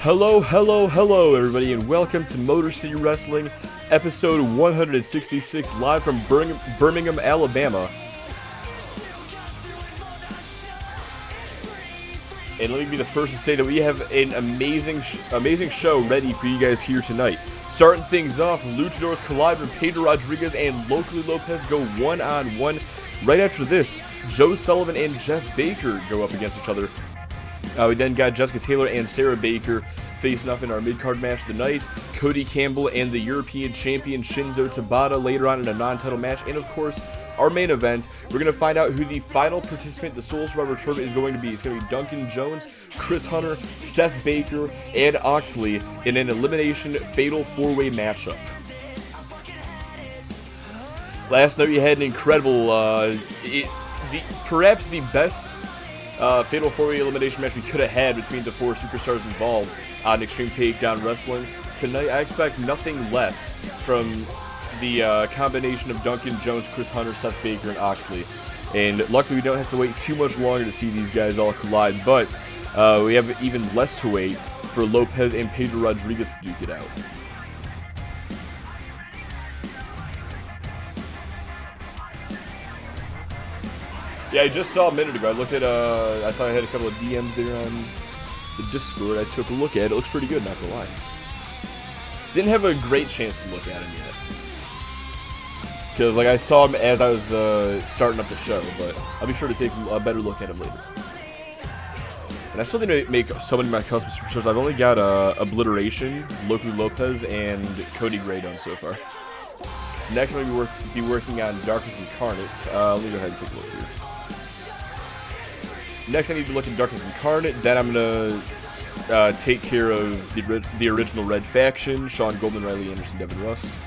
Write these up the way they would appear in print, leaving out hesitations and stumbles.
Hello, everybody, and welcome to Motor City Wrestling, episode 166, live from Birmingham, Alabama. And let me be the first to say that we have an amazing show ready for you guys here tonight. Starting things off, Luchadors collide when Pedro Rodriguez and Locally Lopez go one-on-one. Right after this, Joe Sullivan and Jeff Baker go up against each other. We then got Jessica Taylor and Sarah Baker facing off in our mid-card match of the night. Cody Campbell and the European champion Shinzo Tabata later on in a non-title match. And of course, our main event, we're going to find out who the final participant, the Soul Survivor Tournament, is going to be. It's going to be Duncan Jones, Chris Hunter, Seth Baker, and Oxley in an elimination fatal four-way matchup. Last night we had an incredible, perhaps the best fatal four-way elimination match we could have had between the four superstars involved on Extreme Takedown Wrestling. Tonight, I expect nothing less from the combination of Duncan Jones, Chris Hunter, Seth Baker, and Oxley. And luckily, we don't have to wait too much longer to see these guys all collide, but we have even less to wait for Lopez and Pedro Rodriguez to duke it out. Yeah, I just saw a minute ago. I looked at, I saw I had a couple of DMs there on the Discord. I took a look at it. It looks pretty good, not gonna lie. Didn't have a great chance to look at him yet. Because, like, I saw him as I was starting up the show, but I'll be sure to take a better look at him later. And I still need to make so many of my custom superstars. I've only got Obliteration, Locally Lopez, and Cody Gray done so far. Next, I'm going to be working on Darkness Incarnate. Let me go ahead and take a look here. Next, I need to look at Darkness Incarnate. Then I'm going to take care of the original Red Faction, Sean Goldman, Riley Anderson, Devin Rust.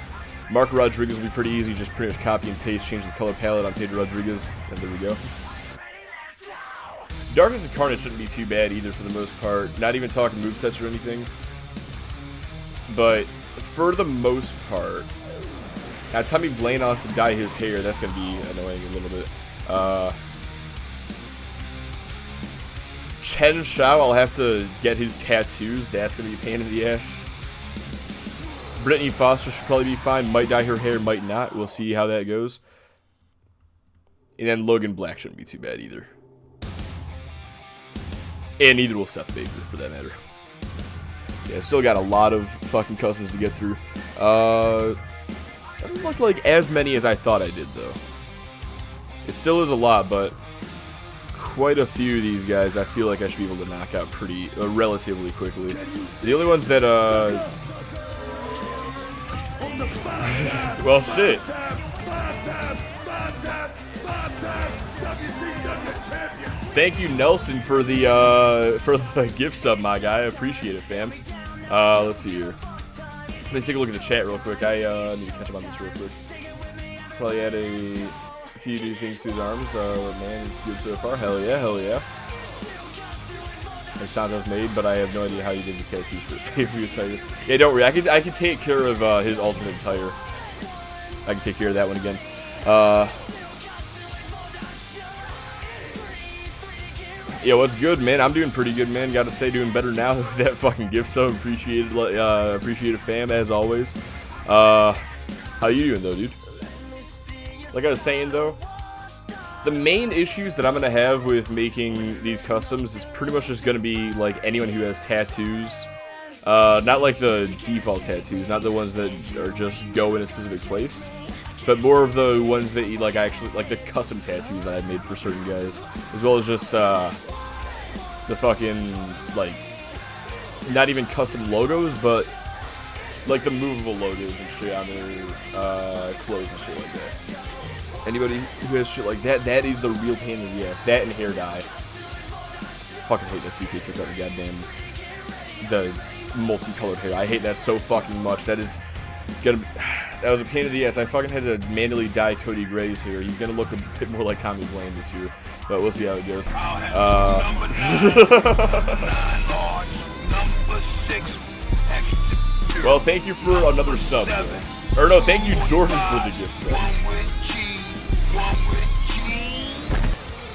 Mark Rodriguez will be pretty easy. Just pretty much copy and paste, change the color palette on Pedro Rodriguez, and there we go. Darkness Incarnate shouldn't be too bad either for the most part. Not even talking movesets or anything. But for the most part, now Tommy Blaine wants to dye his hair. That's going to be annoying a little bit. Chen Shao, I'll have to get his tattoos. That's going to be a pain in the ass. Brittany Foster should probably be fine. Might dye her hair, might not. We'll see how that goes. And then Logan Black shouldn't be too bad either. And neither will Seth Baker, for that matter. Yeah, still got a lot of fucking customs to get through. Doesn't look like as many as I thought I did, though. It still is a lot, but quite a few of these guys I feel like I should be able to knock out pretty relatively quickly. The only ones that well, shit. Thank you, Nelson, for the gift sub, my guy. I appreciate it, fam. Let's see here. Let me take a look at the chat real quick. I need to catch up on this real quick. Probably add a few new things to his arms. Man, it's good so far. Hell yeah, hell yeah. There's Santos made, but I have no idea how you did the tattoos for his pay-per-view attire. Yeah, don't worry. I can take care of his alternate attire. I can take care of that one again. Yeah, what's good, man? I'm doing pretty good, man. Gotta say, doing better now with that fucking gift sub. Appreciate it, fam, as always. How you doing, though, dude? Like I was saying, though, the main issues that I'm going to have with making these customs is pretty much just going to be, like, anyone who has tattoos. Not like the default tattoos, not the ones that are just go in a specific place, but more of the ones that you, like, actually, like, the custom tattoos that I've made for certain guys, as well as just, the fucking, like, not even custom logos, but, like, the movable logos and shit on their, clothes and shit like that. Anybody who has shit like that, that is the real pain in the ass. That and hair dye. Fucking hate that 2K took out the multicolored hair. I hate that so fucking much. That is gonna be, that was a pain in the ass. I fucking had to manually dye Cody Gray's hair. He's gonna look a bit more like Tommy Blaine this year, but we'll see how it goes. Well, thank you for another sub. Or no, thank you, Jordan, for the gift sub.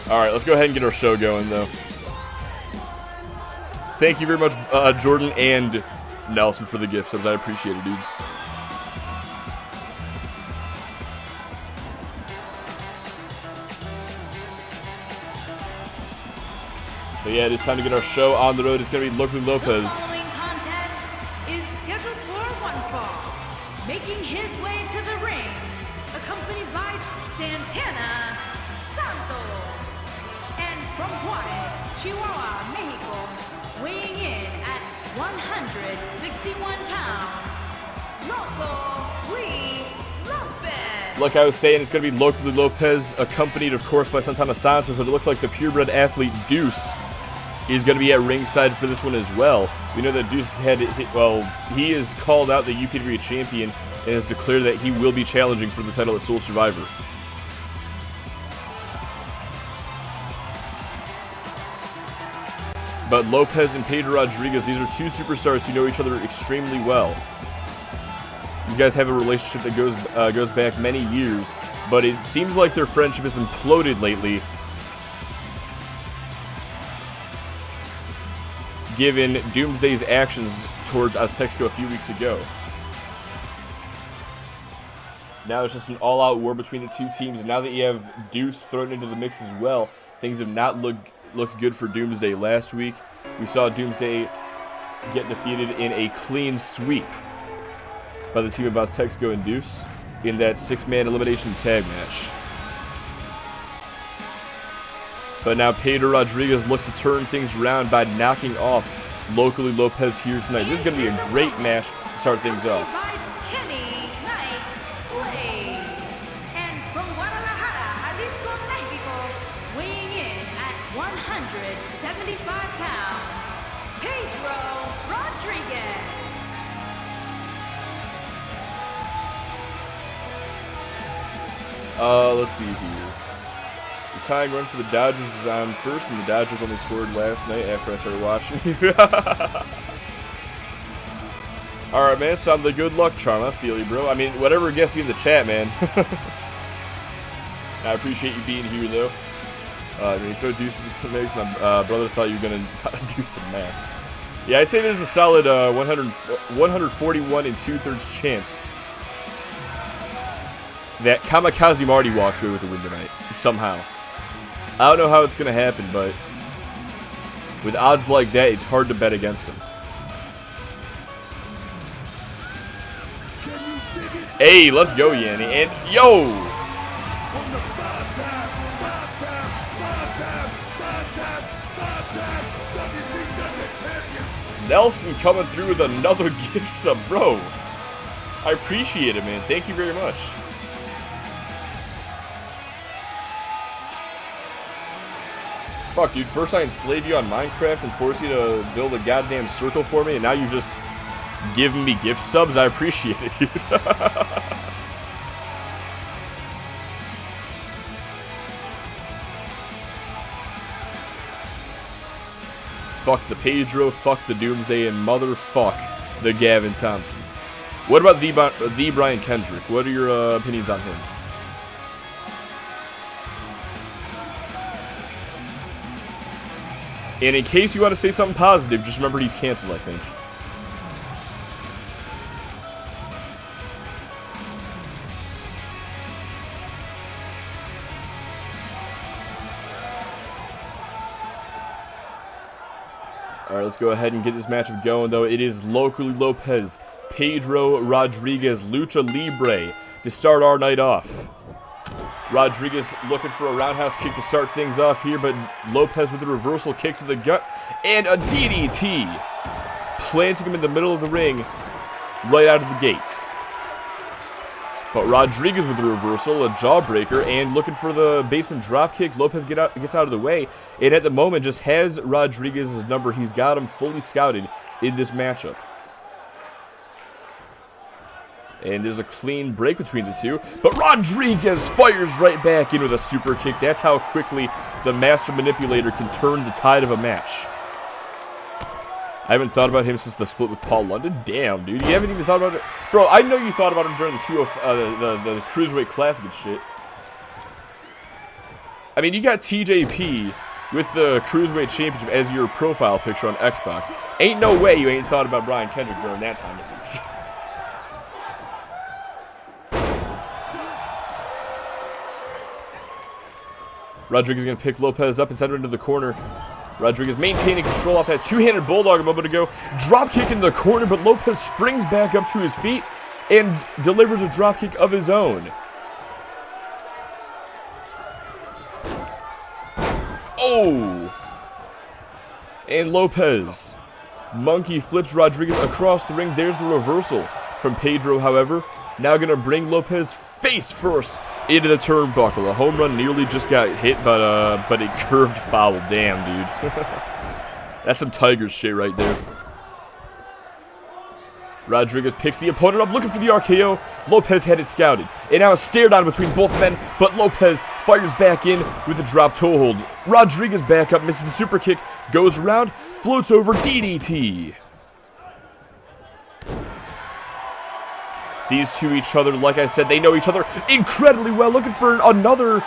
Alright, let's go ahead and get our show going, though. Thank you very much, Jordan and Nelson, for the gift subs. I appreciate it, dudes. But yeah, it is time to get our show on the road. It's going to be Locally Lopez. The following contest is scheduled for one fall. Making his way to the ring, accompanied by Santana Santos. And from Juarez, Chihuahua, Mexico, weighing in at 161 pounds, Loco Lee Lopez. Like I was saying, it's going to be Locally Lopez, accompanied, of course, by Santana Santos, but it looks like the purebred athlete Deuce is going to be at ringside for this one as well. We know that Deuce he is called out the UPW champion and has declared that he will be challenging for the title at Soul Survivor. But Lopez and Pedro Rodriguez, these are two superstars who know each other extremely well. These guys have a relationship that goes back many years, but it seems like their friendship has imploded lately, given Doomsday's actions towards Azteco a few weeks ago. Now it's just an all-out war between the two teams, and now that you have Deuce thrown into the mix as well, things have not looked good for Doomsday. Last week, we saw Doomsday get defeated in a clean sweep by the team of Azteco and Deuce in that 6-man elimination tag match. But now Pedro Rodriguez looks to turn things around by knocking off Locally Lopez here tonight. This is going to be a great match to start things off. And from Guadalajara, Jalisco, Mexico, weighing in at 175 pounds, Pedro Rodriguez. Let's see here. The tying run for the Dodgers is on first, and the Dodgers only scored last night after I started watching. Alright, man, so I'm the good luck charm. I feel you, bro. I mean, whatever gets you in the chat, man. I appreciate you being here, though. You throw Deuce in the mix. My brother thought you were going to do some math. Yeah, I'd say there's a solid 141 and 2/3 chance that Kamikaze Marty walks away with the win tonight, somehow. I don't know how it's going to happen, but with odds like that, it's hard to bet against him. Hey, let's go, Yanni. And, yo! Nelson coming through with another gift sub, bro. I appreciate it, man. Thank you very much. Fuck, dude, first I enslave you on Minecraft and force you to build a goddamn circle for me, and now you're just giving me gift subs? I appreciate it, dude. Fuck the Pedro, fuck the Doomsday, and motherfuck the Gavin Thompson. What about the Brian Kendrick? What are your opinions on him? And in case you want to say something positive, just remember he's canceled, I think. Alright, let's go ahead and get this matchup going, though. It is Locally Lopez, Pedro Rodriguez, Lucha Libre to start our night off. Rodriguez looking for a roundhouse kick to start things off here, but Lopez with a reversal kick to the gut and a DDT, planting him in the middle of the ring right out of the gate. But Rodriguez with the reversal, a jawbreaker, and looking for the basement dropkick. Lopez gets out of the way, and at the moment just has Rodriguez's number. He's got him fully scouted in this matchup. And there's a clean break between the two. But Rodriguez fires right back in with a super kick. That's how quickly the Master Manipulator can turn the tide of a match. I haven't thought about him since the split with Paul London. Damn, dude. You haven't even thought about it? Bro, I know you thought about him during the the Cruiserweight Classic and shit. I mean, you got TJP with the Cruiserweight Championship as your profile picture on Xbox. Ain't no way you ain't thought about Brian Kendrick during that time at least. Rodriguez is going to pick Lopez up and send him into the corner. Rodriguez maintaining control off that two-handed bulldog a moment ago. Drop kick in the corner, but Lopez springs back up to his feet and delivers a drop kick of his own. Oh! And Lopez monkey flips Rodriguez across the ring. There's the reversal from Pedro, however. Now going to bring Lopez face first into the turnbuckle. A home run nearly just got hit, but a curved foul. Damn, dude. That's some Tigers shit right there. Rodriguez picks the opponent up, looking for the RKO. Lopez had it scouted. And now a stare down between both men, but Lopez fires back in with a drop toe hold. Rodriguez back up, misses the super kick, goes around, floats over, DDT. These two each other, like I said, they know each other incredibly well, looking for another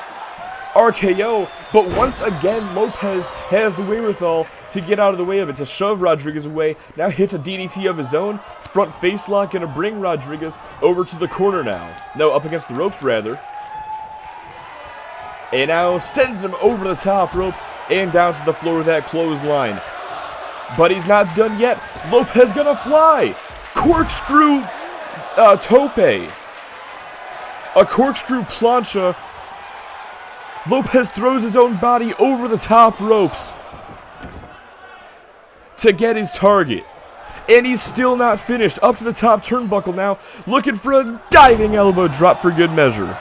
RKO, but once again, Lopez has the wherewithal to get out of the way of it, to shove Rodriguez away. Now hits a DDT of his own, front face lock, gonna bring Rodriguez over to the corner now. No, up against the ropes, rather. And now sends him over the top rope and down to the floor with that clothesline. But he's not done yet. Lopez gonna fly! Corkscrew tope. A corkscrew plancha. Lopez throws his own body over the top ropes to get his target. And he's still not finished. Up to the top turnbuckle now, looking for a diving elbow drop for good measure.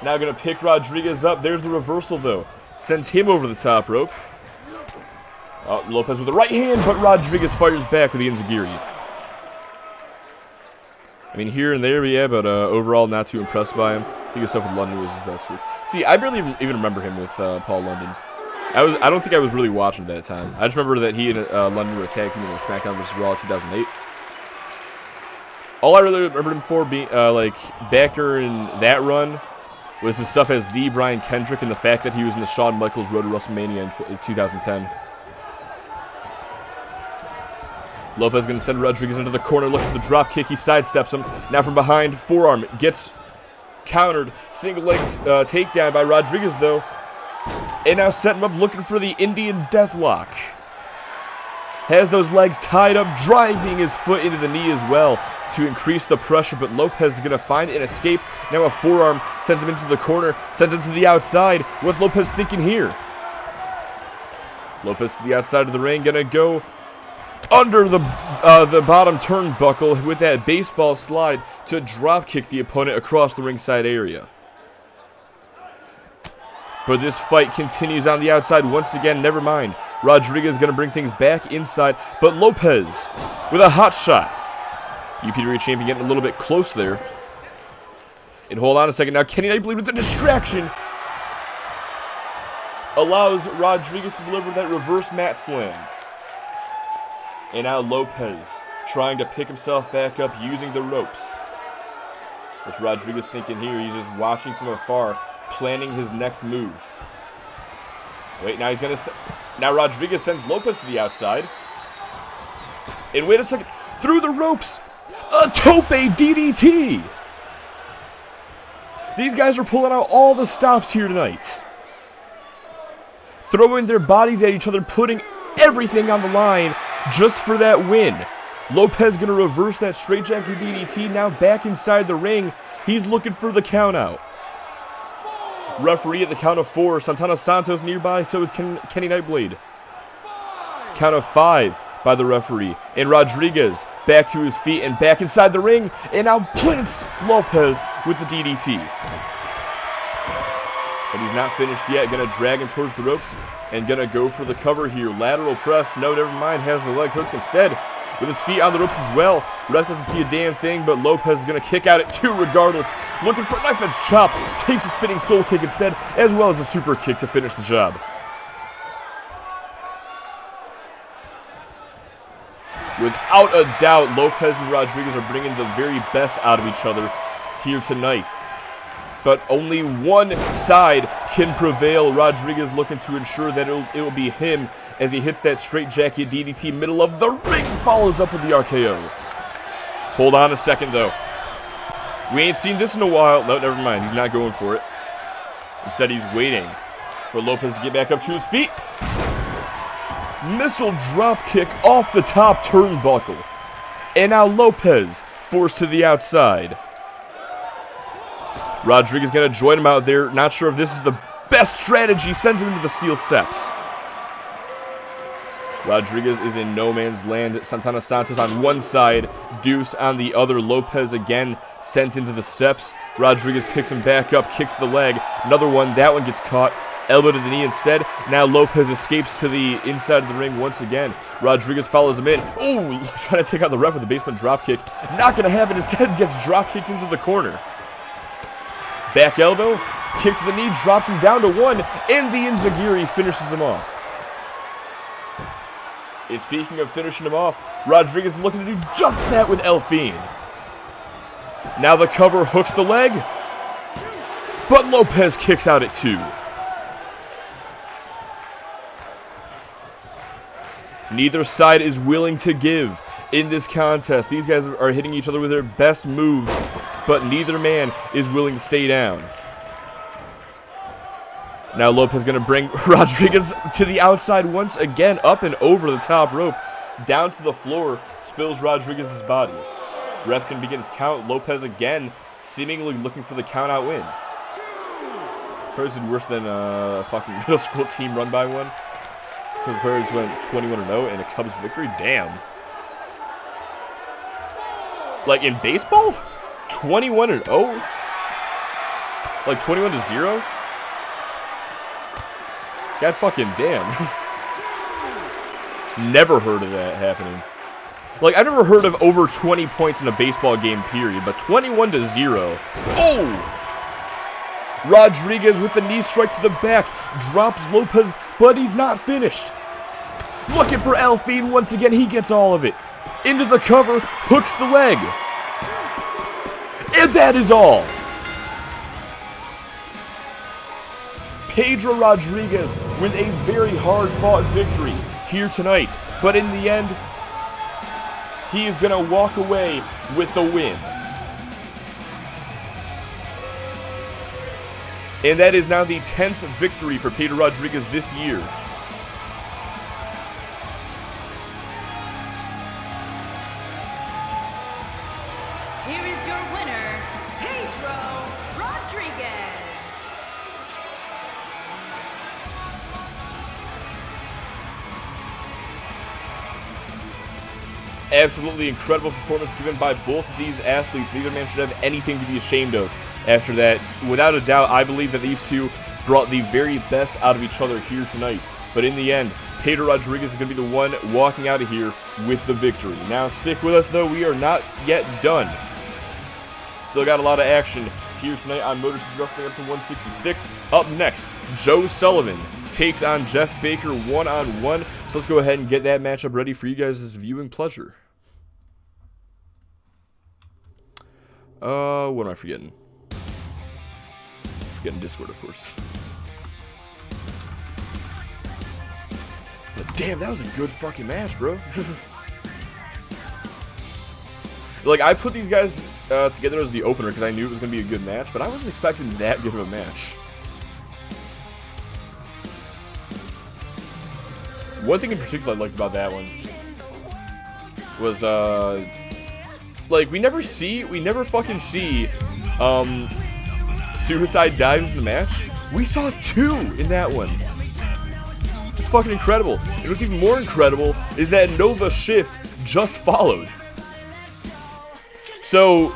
Now going to pick Rodriguez up. There's the reversal, though. Sends him over the top rope. Lopez with the right hand, but Rodriguez fires back with the enziguri. I mean, here and there, yeah, but overall not too impressed by him. I think his stuff with London was his best week. See, I barely even remember him with Paul London. I don't think I was really watching at that time. I just remember that he and London were a tag team in like SmackDown vs. Raw 2008. All I really remembered him for being like back during that run was his stuff as the Brian Kendrick and the fact that he was in the Shawn Michaels Road to WrestleMania in 2010. Lopez going to send Rodriguez into the corner, looking for the drop kick. He sidesteps him. Now from behind, forearm gets countered. Single leg takedown by Rodriguez, though. And now set him up, looking for the Indian Deathlock. Has those legs tied up, driving his foot into the knee as well to increase the pressure. But Lopez is going to find an escape. Now a forearm sends him into the corner, sends him to the outside. What's Lopez thinking here? Lopez to the outside of the ring, going to go under the bottom turnbuckle with that baseball slide to drop kick the opponent across the ringside area. But this fight continues on the outside once again. Never mind. Rodriguez is going to bring things back inside, but Lopez with a hot shot. UPW champion getting a little bit close there. And hold on a second now. Kenny Knight, with the distraction, allows Rodriguez to deliver that reverse mat slam. And now Lopez trying to pick himself back up using the ropes. What's Rodriguez thinking here? He's just watching from afar, planning his next move. Wait, now he's going to... Now Rodriguez sends Lopez to the outside. And wait a second. Through the ropes! A tope DDT! These guys are pulling out all the stops here tonight. Throwing their bodies at each other, putting everything on the line just for that win. Lopez going to reverse that straightjacket DDT. Now back inside the ring. He's looking for the count out. Referee at the count of 4. Santana Santos nearby. So is Kenny Nightblade. Count of 5 by the referee. And Rodriguez back to his feet and back inside the ring. And now plants Lopez with the DDT. But he's not finished yet. Going to drag him towards the ropes. And going to go for the cover here. Lateral press. No, never mind. Has the leg hooked instead. With his feet on the ropes as well. Ref doesn't see a damn thing, but Lopez is going to kick out at 2 regardless. Looking for a knife edge chop. Takes a spinning soul kick instead, as well as a super kick to finish the job. Without a doubt, Lopez and Rodriguez are bringing the very best out of each other here tonight. but only one side can prevail. Rodriguez looking to ensure that it will be him as he hits that straight jacket DDT middle of the ring, follows up with the RKO. Hold on a second, though. We ain't seen this in a while. No, never mind. He's not going for it. Instead, he's waiting for Lopez to get back up to his feet. Missile drop kick off the top turnbuckle. And now Lopez forced to the outside. Rodriguez going to join him out there. Not sure if this is the best strategy. Sends him into the steel steps. Rodriguez is in no man's land. Santana Santos on one side, Deuce on the other. Lopez again sent into the steps. Rodriguez picks him back up, kicks the leg. Another one, that one gets caught. Elbow to the knee instead. Now Lopez escapes to the inside of the ring once again. Rodriguez follows him in. Oh, trying to take out the ref with a basement dropkick. Not going to happen. Instead, gets dropkicked into the corner. Back elbow, kicks to the knee, drops him down to one, and the Enziguri finishes him off. And speaking of finishing him off, Rodriguez is looking to do just that with El Fiend. Now the cover hooks the leg, but Lopez kicks out at two. Neither side is willing to give in this contest. These guys are hitting each other with their best moves, but neither man is willing to stay down. Now Lopez going to bring Rodriguez to the outside once again, up and over the top rope, down to the floor, spills Rodriguez's body. Ref can begin his count. Lopez again, seemingly looking for the count out win. Person worse than a fucking middle school team run by one. Because the Pirates went 21-0 and a Cubs victory. Damn. Like in baseball, 21-0. Like 21-0. God fucking damn. Never heard of that happening. Like, I've never heard of over 20 points in a baseball game, period. But 21-0. Oh! Rodriguez with the knee strike to the back. Drops Lopez, but he's not finished. Looking for El Fiend once again. He gets all of it. Into the cover. Hooks the leg. And that is all. Pedro Rodriguez with a very hard-fought victory here tonight. But in the end, he is going to walk away with the win. And that is now the 10th victory for Pedro Rodriguez this year. Here is your winner, Pedro Rodriguez. Absolutely incredible performance given by both of these athletes. Neither man should have anything to be ashamed of after that. Without a doubt, I believe that these two brought the very best out of each other here tonight. But in the end, Pedro Rodriguez is going to be the one walking out of here with the victory. Now, stick with us, though. We are not yet done. Still got a lot of action here tonight on Motor City Wrestling episode 166. Up next, Joe Sullivan takes on Jeff Baker one-on-one. So let's go ahead and get that matchup ready for you guys' viewing pleasure. What am I forgetting? Forgetting Discord, of course. But damn, that was a good fucking match, bro. Like, I put these guys together as the opener because I knew it was going to be a good match, but I wasn't expecting that good of a match. One thing in particular I liked about that one was, like, we never fucking see, suicide dives in the match. We saw 2 in that one. It's fucking incredible. And what's even more incredible is that Nova Shift just followed. So,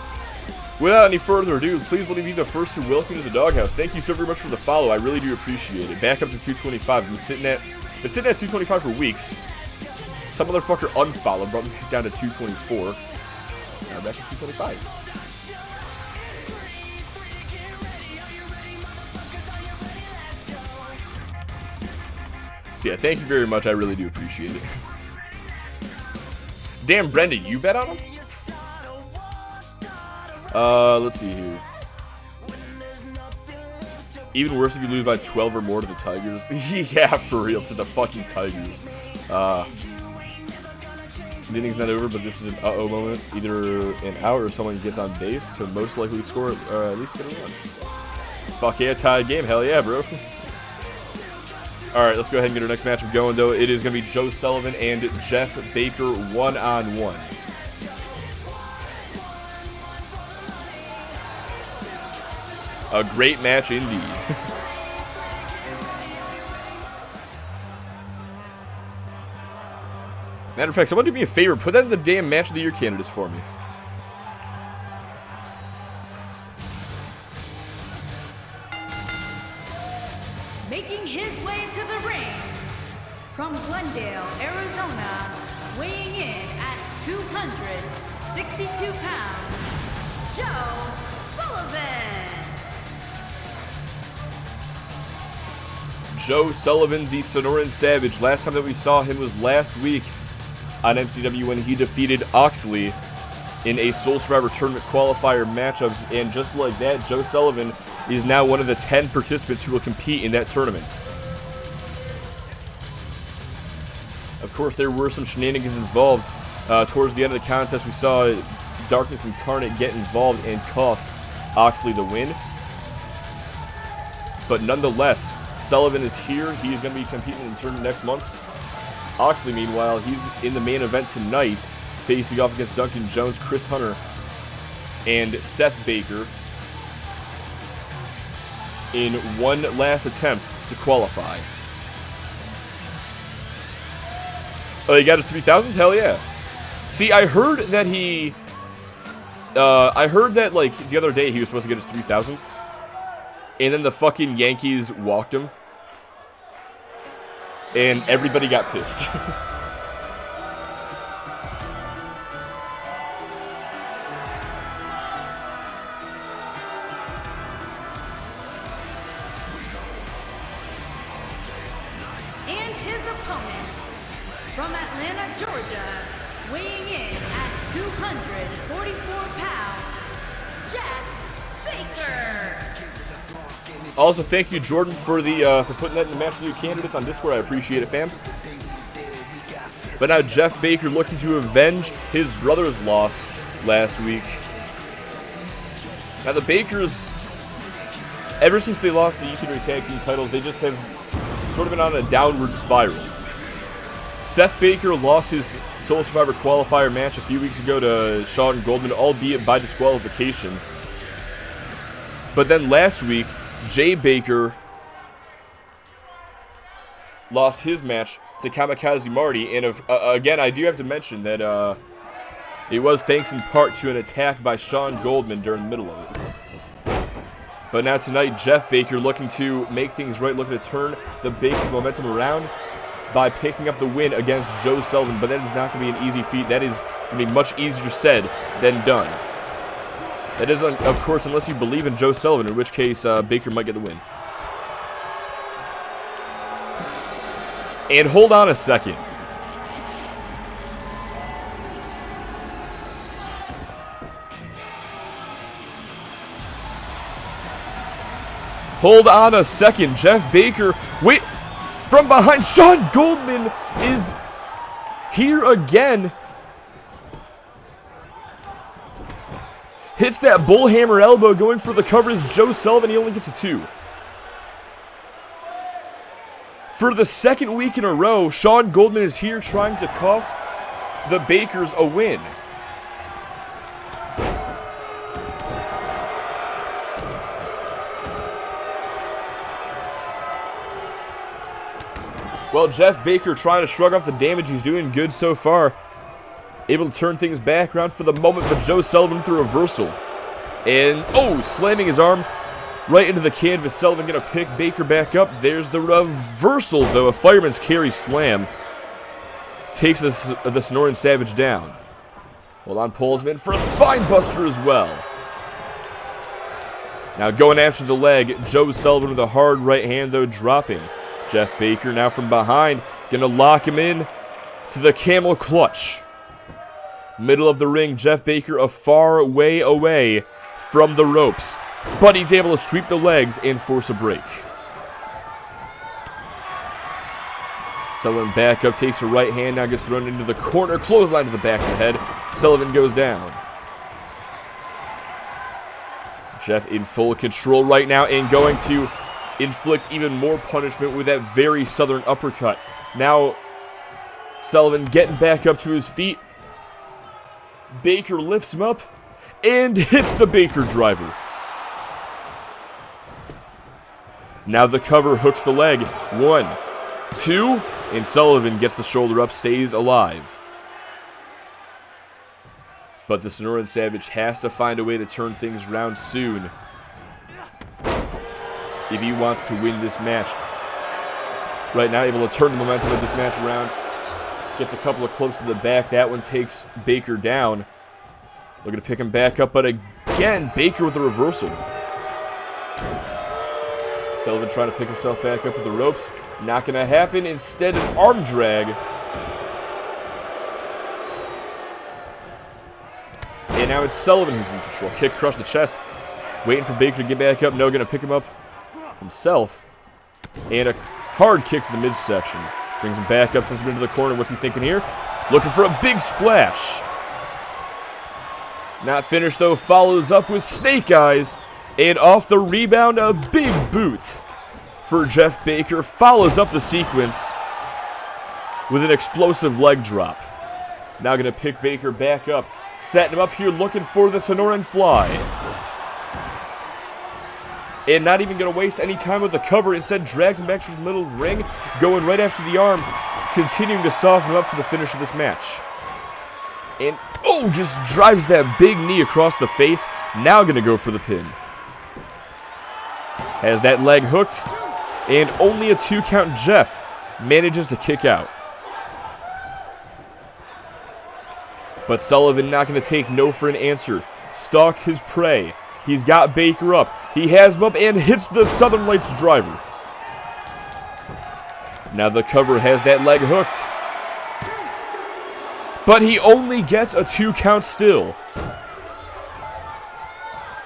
without any further ado, please let me be the first to welcome you to the Doghouse. Thank you so very much for the follow. I really do appreciate it. Back up to 225. Been sitting at 225 for weeks. Some motherfucker unfollowed, brought me down to 224. Now back to 225. So yeah, thank you very much. I really do appreciate it. Damn, Brendan, you bet on him? Let's see here. Even worse if you lose by 12 or more to the Tigers. Yeah, for real, to the fucking Tigers. The inning's not over, but this is an uh-oh moment. Either an out or someone gets on base to most likely score or at least get a run. Fuck yeah, tied game. Hell yeah, bro. Alright, let's go ahead and get our next matchup going, though. It is going to be Joe Sullivan and Jeff Baker one-on-one. A great match indeed. Matter of fact, someone do me a favor. Put that in the damn Match of the Year candidates for me. Making his way to the ring from Glendale, Arizona, weighing in at 262 pounds, Joe Sullivan. Joe Sullivan, the Sonoran Savage. Last time that we saw him was last week on MCW when he defeated Oxley in a Soul Survivor Tournament qualifier matchup. And just like that, Joe Sullivan is now one of the 10 participants who will compete in that tournament. Of course, there were some shenanigans involved. Towards the end of the contest, we saw Darkness Incarnate get involved and cost Oxley the win. But nonetheless, Sullivan is here. He is going to be competing in the tournament next month. Oxley, meanwhile, he's in the main event tonight, facing off against Duncan Jones, Chris Hunter, and Seth Baker in one last attempt to qualify. Oh, he got his 3,000? Hell yeah. See, I heard that like, the other day he was supposed to get his 3,000th. And then the fucking Yankees walked him. And everybody got pissed. And his opponent from Atlanta, Georgia, weighing in at 244 pounds, Jeff Baker. Also, thank you, Jordan, for putting that in the Match of the Year candidates on Discord. I appreciate it, fam. But now Jeff Baker looking to avenge his brother's loss last week. Now the Bakers, ever since they lost the EQ3 Tag Team titles, they just have sort of been on a downward spiral. Seth Baker lost his Soul Survivor qualifier match a few weeks ago to Sean Goldman, albeit by disqualification. But then last week, Jay Baker lost his match to Kamikaze Marty, and again, I do have to mention that it was thanks in part to an attack by Sean Goldman during the middle of it. But now tonight, Jeff Baker looking to make things right, looking to turn the Bakers' momentum around by picking up the win against Joe Sullivan, but that is not going to be an easy feat. That is going to be much easier said than done. That is, of course, unless you believe in Joe Sullivan, in which case Baker might get the win. And hold on a second. Hold on a second. Jeff Baker, wait, from behind, Sean Goldman is here again. Hits that bullhammer elbow, going for the cover is Joe Sullivan. He only gets a 2. For the second week in a row, Sean Goldman is here trying to cost the Bakers a win. Well, Jeff Baker trying to shrug off the damage. He's doing good so far. Able to turn things back around for the moment, but Joe Sullivan with a reversal. And, oh, slamming his arm right into the canvas. Sullivan going to pick Baker back up. There's the reversal, though. A fireman's carry slam takes the Sonoran Savage down. Hold on, pulls him in for a spine buster as well. Now going after the leg, Joe Sullivan with a hard right hand, though, dropping. Jeff Baker now from behind, going to lock him in to the camel clutch. Middle of the ring, Jeff Baker a far way away from the ropes. but he's able to sweep the legs and force a break. Sullivan back up, takes a right hand, now gets thrown into the corner, clothesline to the back of the head. Sullivan goes down. Jeff in full control right now and going to inflict even more punishment with that very southern uppercut. Now, Sullivan getting back up to his feet. Baker lifts him up and hits the Baker driver. Now the cover hooks the leg. 1, 2, and Sullivan gets the shoulder up, stays alive. But the Sonoran Savage has to find a way to turn things around soon if he wants to win this match. Right now, able to turn the momentum of this match around. Gets a couple of clubs to the back. That one takes Baker down. Looking to pick him back up, but again, Baker with a reversal. Sullivan trying to pick himself back up with the ropes. Not going to happen. Instead, an arm drag. And now it's Sullivan who's in control. Kick across the chest. Waiting for Baker to get back up. No, going to pick him up himself. And a hard kick to the midsection. Brings him back up, sends him into the corner. What's he thinking here? Looking for a big splash. Not finished, though. Follows up with Snake Eyes. And off the rebound, a big boot for Jeff Baker. Follows up the sequence with an explosive leg drop. Now going to pick Baker back up. Setting him up here, looking for the Sonoran Fly. And not even going to waste any time with the cover. Instead, drags him back to the middle of the ring. Going right after the arm. Continuing to soften him up for the finish of this match. And, oh, just drives that big knee across the face. Now going to go for the pin. Has that leg hooked. And only a 2 count. Jeff manages to kick out. But Sullivan not going to take no for an answer. Stalks his prey. He's got Baker up. He has him up and hits the Southern Lights driver. Now the cover has that leg hooked. But he only gets a 2 count still.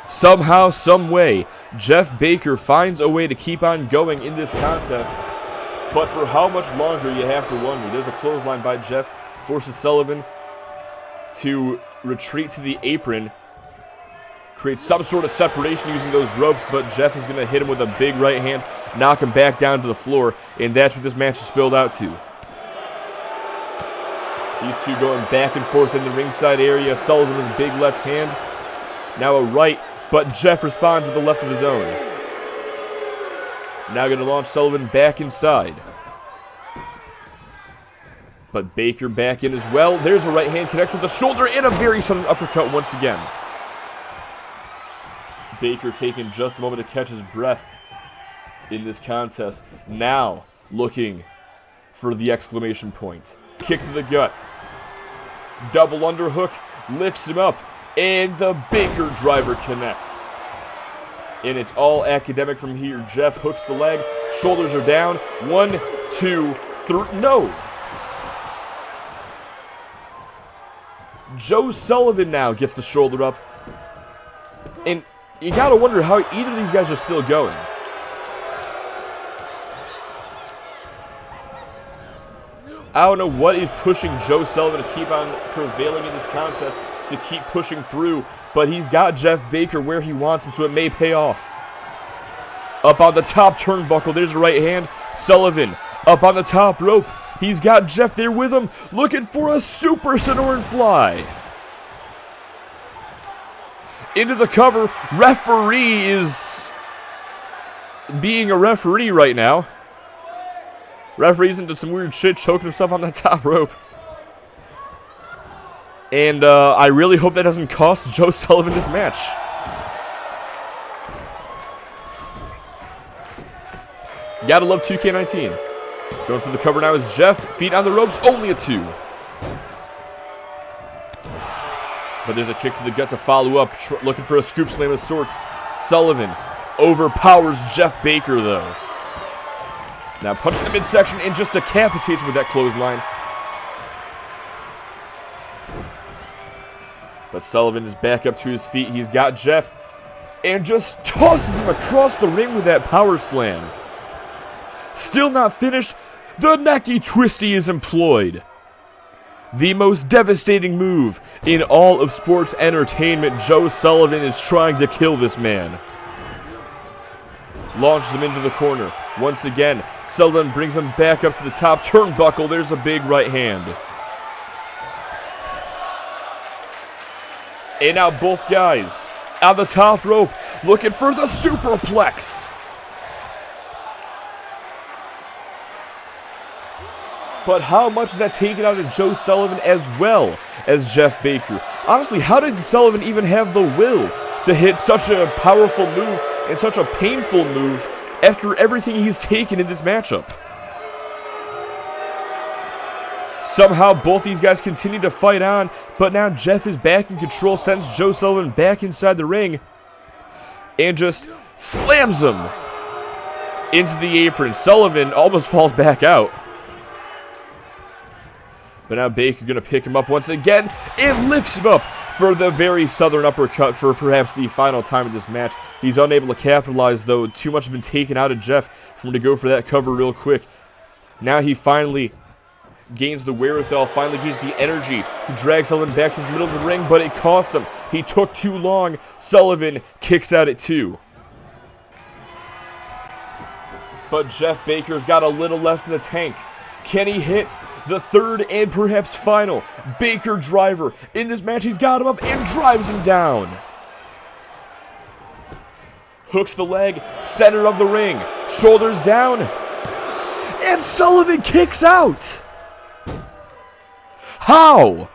Somehow, some way, Jeff Baker finds a way to keep on going in this contest. But for how much longer, you have to wonder. There's a clothesline by Jeff. Forces Sullivan to retreat to the apron. Create some sort of separation using those ropes, but Jeff is going to hit him with a big right hand, knock him back down to the floor, and that's what this match is spilled out to. These two going back and forth in the ringside area. Sullivan with a big left hand. Now a right, but Jeff responds with a left of his own. Now going to launch Sullivan back inside. But Baker back in as well. There's a right hand, connects with the shoulder, and a very sudden uppercut once again. Baker taking just a moment to catch his breath in this contest. Now looking for the exclamation point. Kick to the gut. Double underhook, lifts him up, and the Baker driver connects. And it's all academic from here. Jeff hooks the leg, shoulders are down. 1, 2, 3, no! Joe Sullivan now gets the shoulder up. And you gotta wonder how either of these guys are still going. I don't know what is pushing Joe Sullivan to keep on prevailing in this contest, to keep pushing through, but he's got Jeff Baker where he wants him, so it may pay off. Up on the top turnbuckle, there's a right hand. Sullivan up on the top rope. He's got Jeff there with him, looking for a super Sonoran Fly. Into the cover. Referee is being a referee right now. Referee's into some weird shit, choking himself on that top rope. And I really hope that doesn't cost Joe Sullivan this match. Gotta love 2K19. Going for the cover now is Jeff. Feet on the ropes, only a 2. But there's a kick to the gut to follow up. Looking for a scoop slam of sorts. Sullivan overpowers Jeff Baker, though. Now punch the midsection and just decapitates with that clothesline. But Sullivan is back up to his feet. He's got Jeff. and just tosses him across the ring with that power slam. Still not finished, the necky twisty is employed. The most devastating move in all of sports entertainment. Joe Sullivan is trying to kill this man. Launches him into the corner. Once again, Sullivan brings him back up to the top turnbuckle. There's a big right hand. And now both guys on the top rope looking for the superplex. But how much is that taken out of Joe Sullivan as well as Jeff Baker? Honestly, how did Sullivan even have the will to hit such a powerful move and such a painful move after everything he's taken in this matchup? Somehow both these guys continue to fight on, but now Jeff is back in control, sends Joe Sullivan back inside the ring, and just slams him into the apron. Sullivan almost falls back out. But now Baker going to pick him up once again and lifts him up for the very southern uppercut for perhaps the final time of this match. He's unable to capitalize, though. Too much has been taken out of Jeff for him to go for that cover real quick. Now he finally gains the wherewithal, finally gains the energy to drag Sullivan back to his middle of the ring, but it cost him. He took too long. Sullivan kicks out at 2. But Jeff Baker's got a little left in the tank. Can he hit the third and perhaps final Baker driver in this match? He's got him up and drives him down. Hooks the leg, center of the ring, shoulders down, and Sullivan kicks out. How?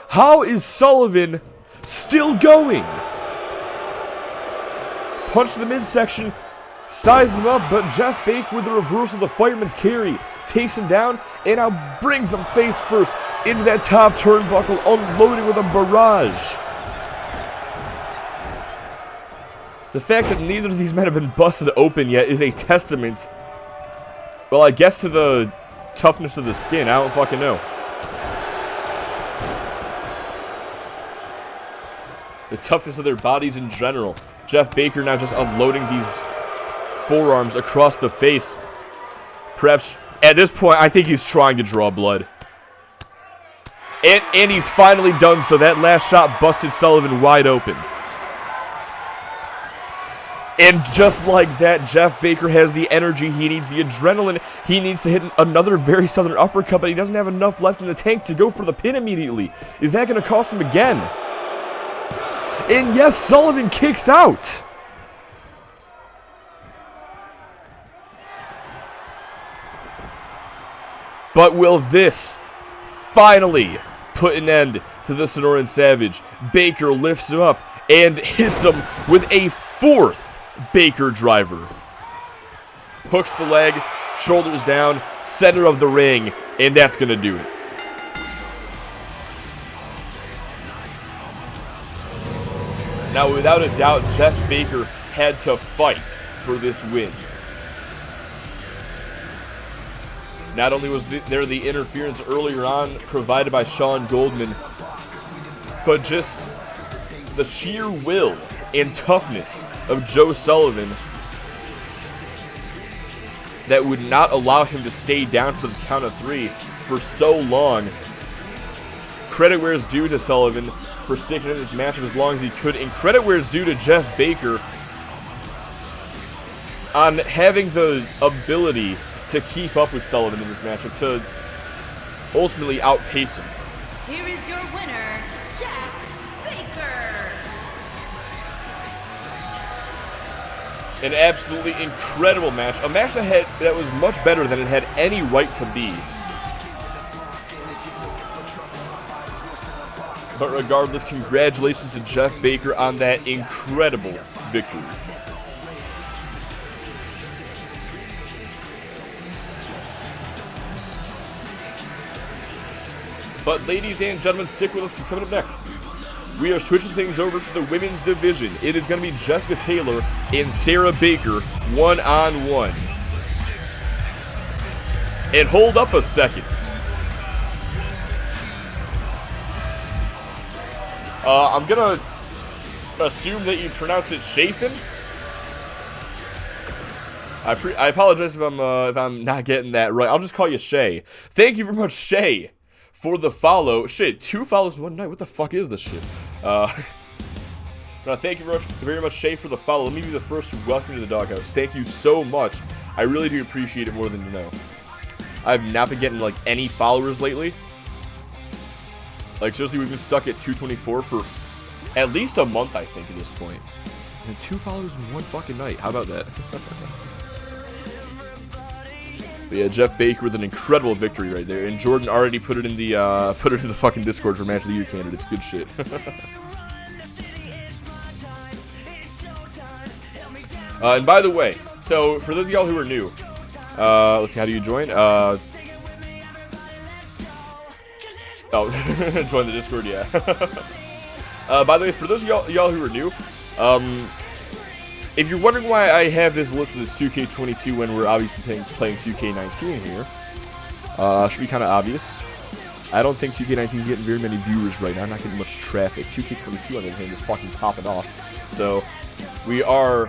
How is Sullivan still going? Punch to the midsection, sizing him up, but Jeff Baker with the reversal of the fireman's carry takes him down and now brings him face first into that top turnbuckle, unloading with a barrage. The fact that neither of these men have been busted open yet is a testament, well, I guess, to the toughness of the skin. I don't fucking know. The toughness of their bodies in general. Jeff Baker now just unloading these forearms across the face. Perhaps, at this point, I think he's trying to draw blood. And he's finally done so. That last shot busted Sullivan wide open. And just like that, Jeff Baker has the energy he needs, the adrenaline. He needs to hit another very southern uppercut, but he doesn't have enough left in the tank to go for the pin immediately. Is that going to cost him again? And yes, Sullivan kicks out. But will this finally put an end to the Sonoran Savage? Baker lifts him up and hits him with a fourth Baker driver. Hooks the leg, shoulders down, center of the ring, and that's going to do it. Now, without a doubt, Jeff Baker had to fight for this win. Not only was there the interference earlier on provided by Sean Goldman, but just the sheer will and toughness of Joe Sullivan that would not allow him to stay down for the count of 3 for so long. Credit where it's due to Sullivan for sticking in this matchup as long as he could, and credit where it's due to Jeff Baker on having the ability to keep up with Sullivan in this matchup, to ultimately outpace him. Here is your winner, Jeff Baker. An absolutely incredible match. A match that was much better than it had any right to be. But regardless, congratulations to Jeff Baker on that incredible victory. But ladies and gentlemen, stick with us because coming up next, we are switching things over to the women's division. It is going to be Jessica Taylor and Sarah Baker one-on-one. And hold up a second. I'm gonna assume that you pronounce it Chafin. I apologize if I'm not getting that right. I'll just call you Shay. Thank you very much, Shay, for the follow. Shit, 2 follows in one night. What the fuck is this shit? Thank you very much, Shay, for the follow. Let me be the first to welcome you to the doghouse. Thank you so much. I really do appreciate it more than you know. I've not been getting like any followers lately. Like seriously, we've been stuck at 224 for at least a month, I think, at this point. And 2 followers in one fucking night. How about that? But yeah, Jeff Baker with an incredible victory right there, and Jordan already put it in the fucking Discord for Match of the Year candidates. Good shit. And by the way, so for those of y'all who are new, let's see, how do you join? Join the Discord, yeah. By the way, for those of y'all who are new, if you're wondering why I have this listed as 2K22 when we're obviously playing 2K19 here, should be kind of obvious. I don't think 2K19 is getting very many viewers right now. I'm not getting much traffic. 2K22 on the other hand is fucking popping off. So we are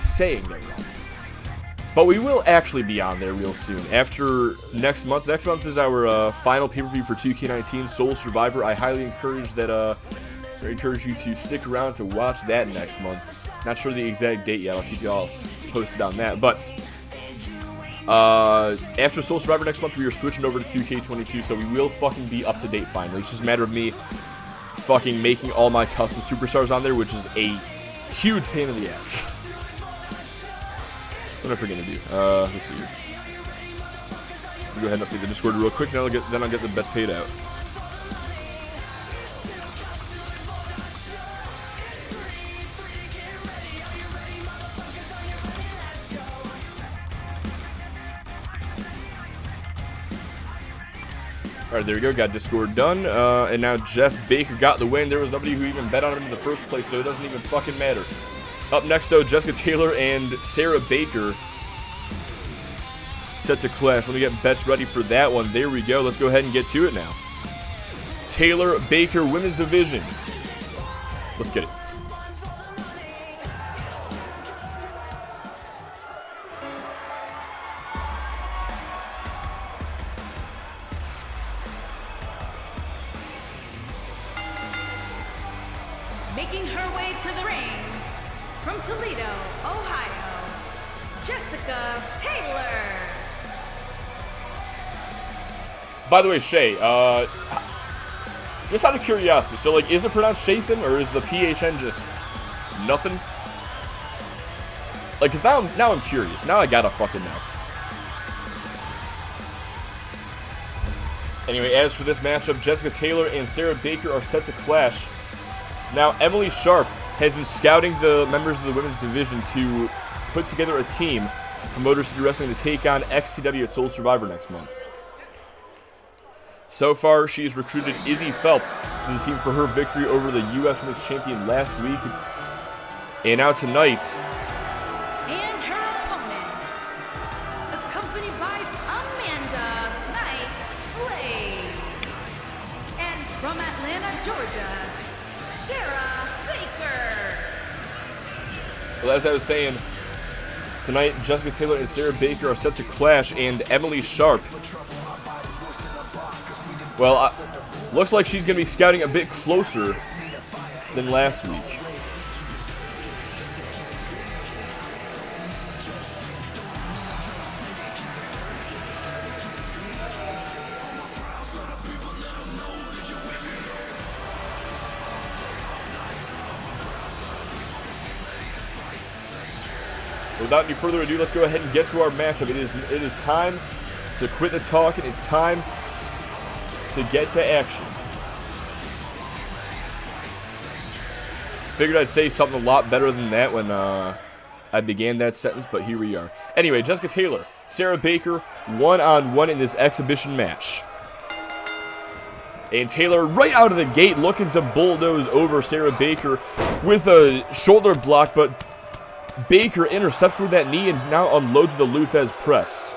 saying that wrong. But we will actually be on there real soon. After next month. Next month is our final pay-per-view for 2K19, Soul Survivor. I highly encourage that. I encourage you to stick around to watch that next month. Not sure the exact date yet. I'll keep y'all posted on that. But after Soul Survivor next month, we are switching over to 2K22, so we will fucking be up to date finally. It's just a matter of me fucking making all my custom superstars on there, which is a huge pain in the ass. What am I forgetting to do? Let's see here. Go ahead and update the Discord real quick, then I'll get the best paid out. Alright, there we go. Got Discord done. And now Jeff Baker got the win. There was nobody who even bet on him in the first place, so it doesn't even fucking matter. Up next, though, Jessica Taylor and Sarah Baker set to clash. Let me get bets ready for that one. There we go. Let's go ahead and get to it now. Taylor Baker Women's Division. Let's get it. Making her way to the ring, from Toledo, Ohio, Jessica Taylor. By the way, Shay, just out of curiosity, so like, is it pronounced Chafin or is the PHN just nothing? Like, cause now I'm curious. Now I gotta fucking know. Anyway, as for this matchup, Jessica Taylor and Sarah Baker are set to clash. Now, Emily Sharp has been scouting the members of the women's division to put together a team for Motor City Wrestling to take on XCW at Soul Survivor next month. So far, she's recruited Izzy Phelps to the team for her victory over the U.S. Women's Champion last week. And now tonight... And her opponent, accompanied by Amanda Knight-Blade. And from Atlanta, Georgia, Sarah Baker. Well, as I was saying, tonight Jessica Taylor and Sarah Baker are set to clash, and Emily Sharp, well, looks like she's going to be scouting a bit closer than last week. Without any further ado, let's go ahead and get to our matchup. It is time to quit the talking. It's time to get to action. Figured I'd say something a lot better than that when I began that sentence, but here we are. Anyway, Jessica Taylor, Sarah Baker, one-on-one in this exhibition match. And Taylor, right out of the gate, looking to bulldoze over Sarah Baker with a shoulder block, but Baker intercepts with that knee and now unloads the Luthez press.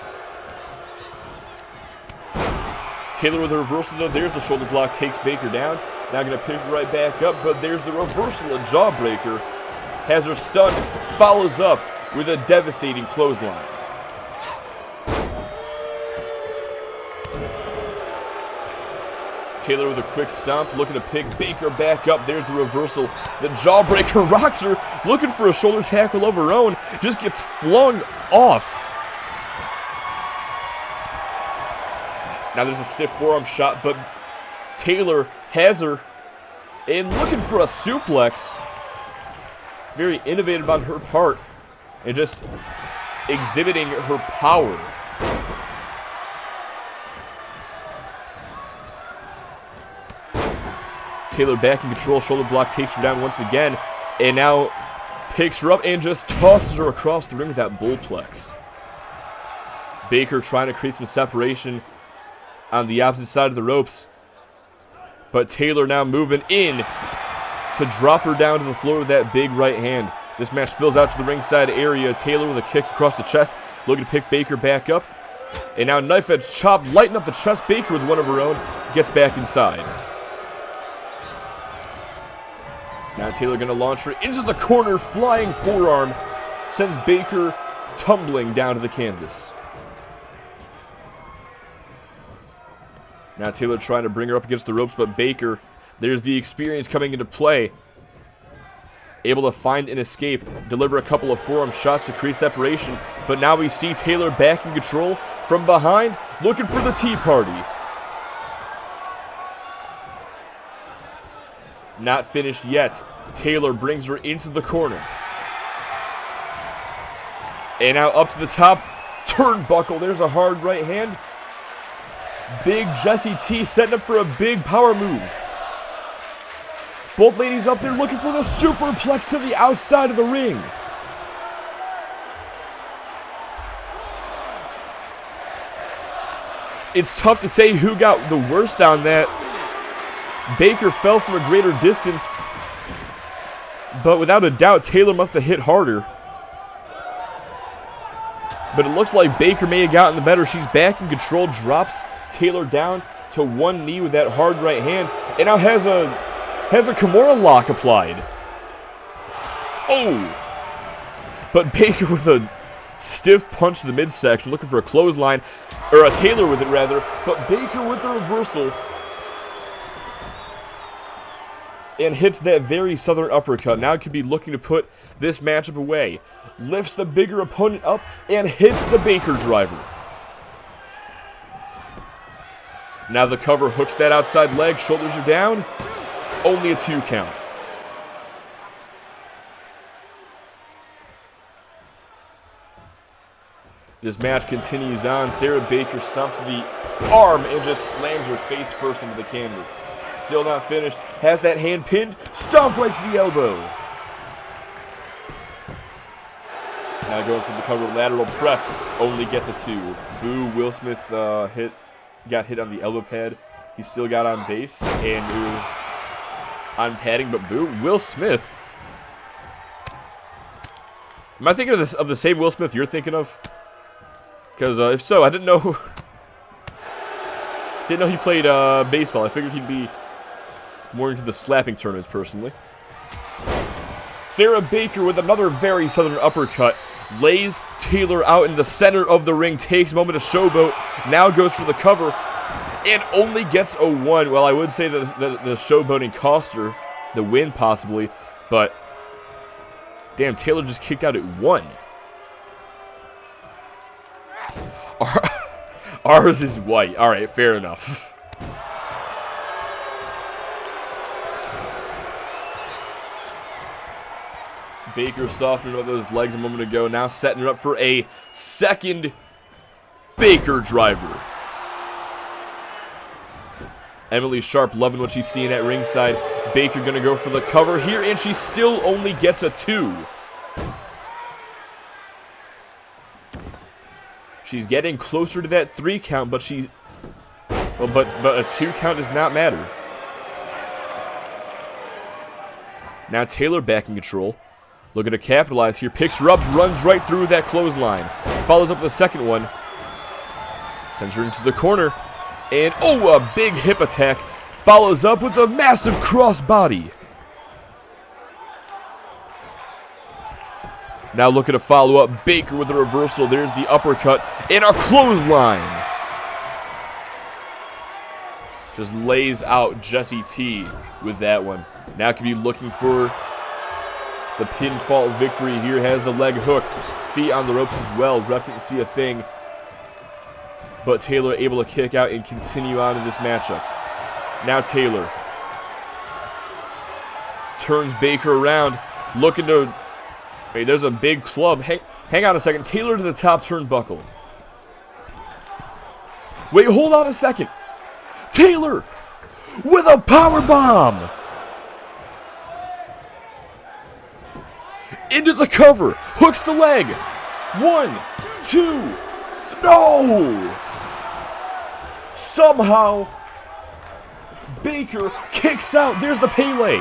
Taylor with a reversal, though. There's the shoulder block, takes Baker down. Now going to pick her right back up, but there's the reversal of Jawbreaker. Has her stunned, follows up with a devastating clothesline. Taylor with a quick stomp, looking to pick Baker back up. There's the reversal. The Jawbreaker rocks her, looking for a shoulder tackle of her own. Just gets flung off. Now there's a stiff forearm shot, but Taylor has her and looking for a suplex. Very innovative on her part and just exhibiting her power. Taylor back in control, shoulder block takes her down once again, and now picks her up and just tosses her across the ring with that bullplex. Baker trying to create some separation on the opposite side of the ropes, but Taylor now moving in to drop her down to the floor with that big right hand. This match spills out to the ringside area. Taylor with a kick across the chest, looking to pick Baker back up, and now knife edge chop, lighting up the chest. Baker with one of her own gets back inside. Now Taylor going to launch her into the corner, flying forearm, sends Baker tumbling down to the canvas. Now Taylor trying to bring her up against the ropes, but Baker, there's the experience coming into play. Able to find an escape, deliver a couple of forearm shots to create separation, but now we see Taylor back in control from behind, looking for the Tea Party. Not finished yet. Taylor brings her into the corner. And now up to the top. Turnbuckle. There's a hard right hand. Big Jessie T setting up for a big power move. Both ladies up there looking for the superplex to the outside of the ring. It's tough to say who got the worst on that. Baker fell from a greater distance, but without a doubt, Taylor must have hit harder. But it looks like Baker may have gotten the better. She's back in control, drops Taylor down to one knee with that hard right hand, and now has a Kimura lock applied. Oh! But Baker with a stiff punch to the midsection, looking for a clothesline, or a Taylor with it rather, but Baker with the reversal. And hits that very southern uppercut. Now could be looking to put this matchup away. Lifts the bigger opponent up and hits the Baker driver. Now the cover hooks that outside leg. Shoulders are down. Only a 2 count. This match continues on. Sarah Baker stomps the arm and just slams her face first into the canvas. Still not finished. Has that hand pinned. Stomp right to the elbow. Now going for the cover lateral press. Only gets a 2. Boo. Will Smith got hit on the elbow pad. He still got on base. And it was on padding. But boo. Will Smith. Am I thinking of the same Will Smith you're thinking of? Because if so, I didn't know. Didn't know he played baseball. I figured he'd be more into the slapping tournaments, personally. Sarah Baker with another very southern uppercut. Lays Taylor out in the center of the ring. Takes a moment to showboat. Now goes for the cover. And only gets a 1. Well, I would say that the showboating cost her the win, possibly. But, damn, Taylor just kicked out at 1. Ours is white. Alright, fair enough. Baker softening up those legs a moment ago. Now setting her up for a second Baker driver. Emily Sharp loving what she's seeing at ringside. Baker going to go for the cover here, and she still only gets a 2. She's getting closer to that 3 count, but but a 2 count does not matter. Now Taylor back in control. Looking to capitalize here. Picks her up, runs right through that clothesline. Follows up with a second one. Sends her into the corner. And, oh, a big hip attack. Follows up with a massive crossbody. Now looking to follow up. Baker with a reversal. There's the uppercut and a clothesline. Just lays out Jessie T with that one. Now could be looking for the pinfall victory here. Has the leg hooked. Feet on the ropes as well. Ref didn't see a thing. But Taylor able to kick out and continue on in this matchup. Now Taylor turns Baker around, looking to... Wait, there's a big club. Hang on a second. Taylor to the top turnbuckle. Wait, hold on a second. Taylor with a power bomb into the cover. Hooks the leg. 1, 2, no! Somehow, Baker kicks out. There's the Pele.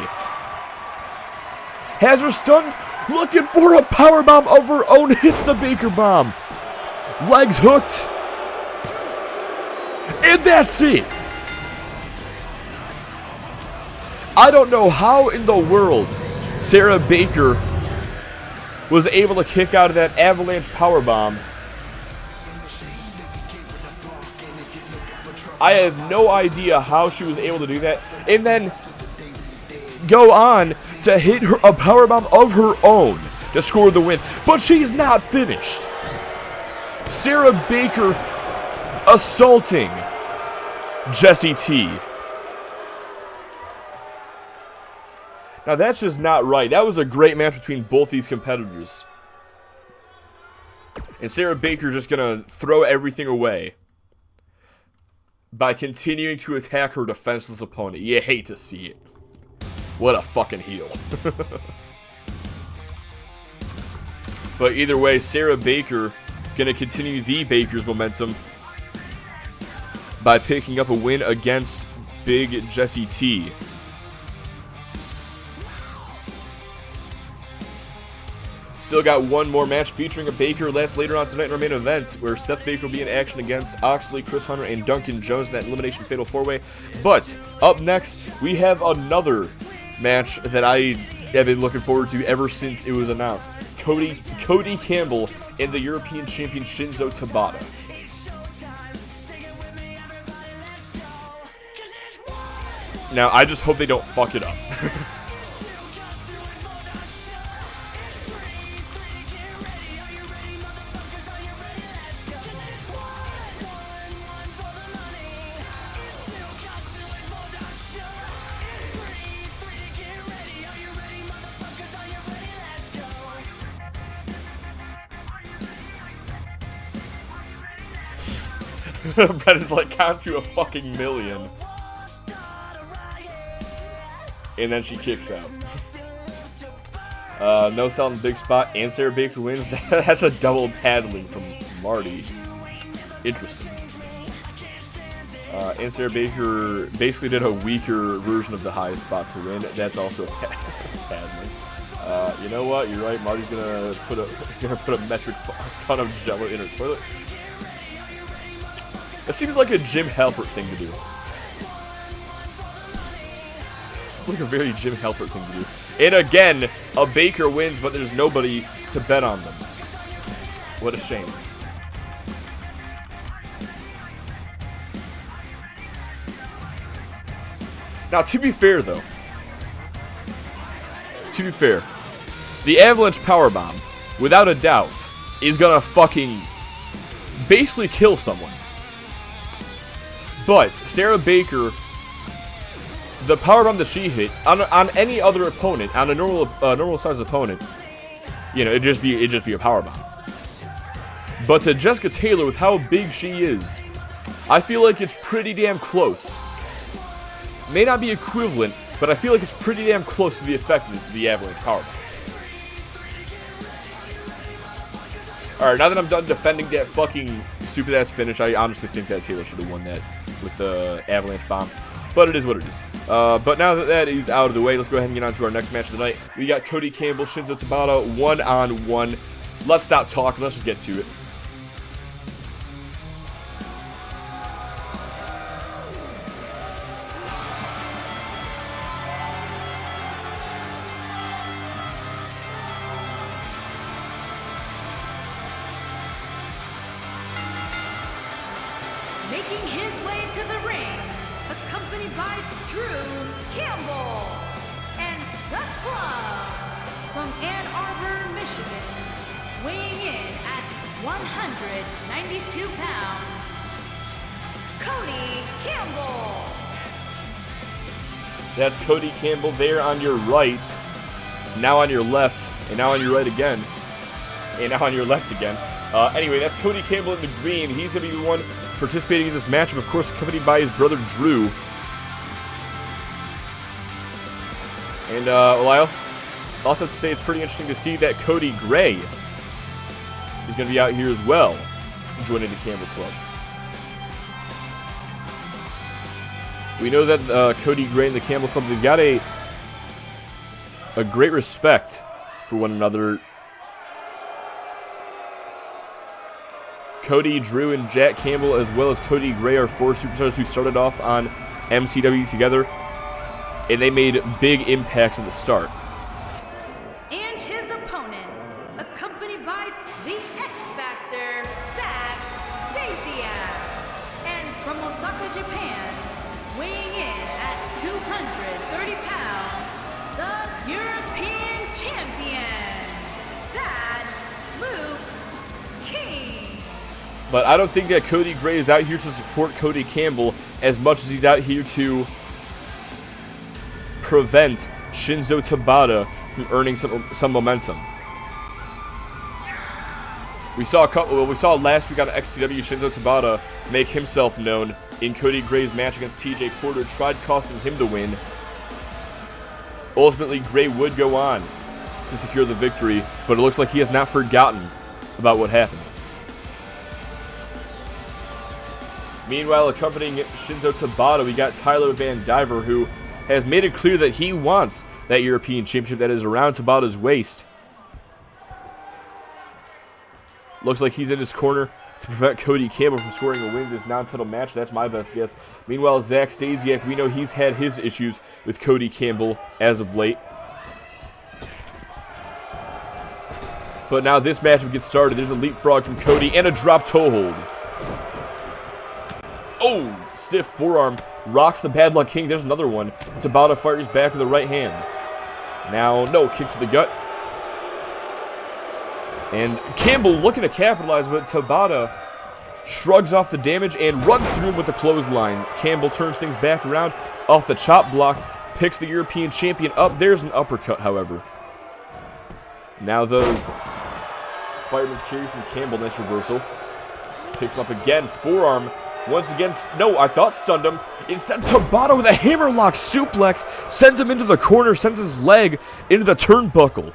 Has her stunned. Looking for a powerbomb of her own. Hits the Baker bomb. Legs hooked. And that's it. I don't know how in the world Sarah Baker was able to kick out of that avalanche powerbomb. I have no idea how she was able to do that. And then go on to hit her a powerbomb of her own to score the win. But she's not finished. Sarah Baker assaulting Jessie T. Now that's just not right. That was a great match between both these competitors. And Sarah Baker just gonna throw everything away by continuing to attack her defenseless opponent. You hate to see it. What a fucking heel. But either way, Sarah Baker gonna continue the Baker's momentum by picking up a win against Big Jessie T. Still got one more match featuring a Baker later on tonight in our main event, where Seth Baker will be in action against Oxley, Chris Hunter, and Duncan Jones in that Elimination Fatal 4-Way. But up next, we have another match that I have been looking forward to ever since it was announced. Cody Campbell and the European Champion Shinzo Tabata. Now, I just hope they don't fuck it up. Brett is like, count to a fucking million. And then she kicks out. No selling big spot, and Sarah Baker wins. That's a double paddling from Marty. Interesting. And Sarah Baker basically did a weaker version of the highest spot to win. That's also paddling. You know what? You're right. Marty's gonna put a metric ton of Jello in her toilet. That seems like a Jim Halpert thing to do. It's like a very Jim Halpert thing to do. And again, a Baker wins, but there's nobody to bet on them. What a shame. Now, to be fair, though. To be fair. The Avalanche Powerbomb, without a doubt, is gonna fucking basically kill someone. But Sarah Baker, the powerbomb that she hit on any other opponent, on a normal sized opponent, you know, it'd just be a powerbomb. But to Jessica Taylor, with how big she is, I feel like it's pretty damn close. May not be equivalent, but I feel like it's pretty damn close to the effectiveness of the Avalanche powerbomb. Alright, now that I'm done defending that fucking stupid-ass finish, I honestly think that Taylor should have won that with the Avalanche Bomb. But it is what it is. But now that that is out of the way, let's go ahead and get on to our next match of the night. We got Cody Campbell, Shinzo Tabata, one-on-one. Let's stop talking. Let's just get to it. Making his way to the ring, accompanied by Drew Campbell and The Club from Ann Arbor, Michigan, weighing in at 192 pounds, Cody Campbell. That's Cody Campbell there on your right, now on your left, and now on your right again, and now on your left again. Anyway, that's Cody Campbell in the green. He's going to be the one participating in this matchup, of course, accompanied by his brother Drew. And, well, I also have to say it's pretty interesting to see that Cody Gray is going to be out here as well, joining the Campbell Club. We know that Cody Gray and the Campbell Club, they've got a great respect for one another. Cody, Drew, and Jack Campbell, as well as Cody Gray, are four superstars who started off on MCW together, and they made big impacts at the start. And his opponent, accompanied by the X Factor, Zack Sasia, and from Osaka, Japan, weighing in at 230 pounds, the European champion, that's Luke King. But I don't think that Cody Gray is out here to support Cody Campbell as much as he's out here to prevent Shinzo Tabata from earning some momentum. We saw last week on XTW Shinzo Tabata make himself known in Cody Gray's match against TJ Porter, tried costing him the win. Ultimately, Gray would go on to secure the victory, but it looks like he has not forgotten about what happened. Meanwhile, accompanying Shinzo Tabata, we got Tyler Van Diver, who has made it clear that he wants that European Championship that is around Tabata's waist. Looks like he's in his corner to prevent Cody Campbell from scoring a win in this non-title match. That's my best guess. Meanwhile, Zack Stasiak, we know he's had his issues with Cody Campbell as of late. But now this matchup gets started. There's a leapfrog from Cody and a drop toe hold. Oh, stiff forearm. Rocks the Bad Luck King. There's another one. Tabata fires back with the right hand. Now, no, kick to the gut. And Campbell looking to capitalize, but Tabata shrugs off the damage and runs through him with a clothesline. Campbell turns things back around off the chop block, picks the European champion up. There's an uppercut, however. Now the fireman's carry from Campbell. Nice reversal. Picks him up again. Forearm. Once again, no, I thought stunned him. Instead, Tabata with a hammerlock suplex sends him into the corner, sends his leg into the turnbuckle.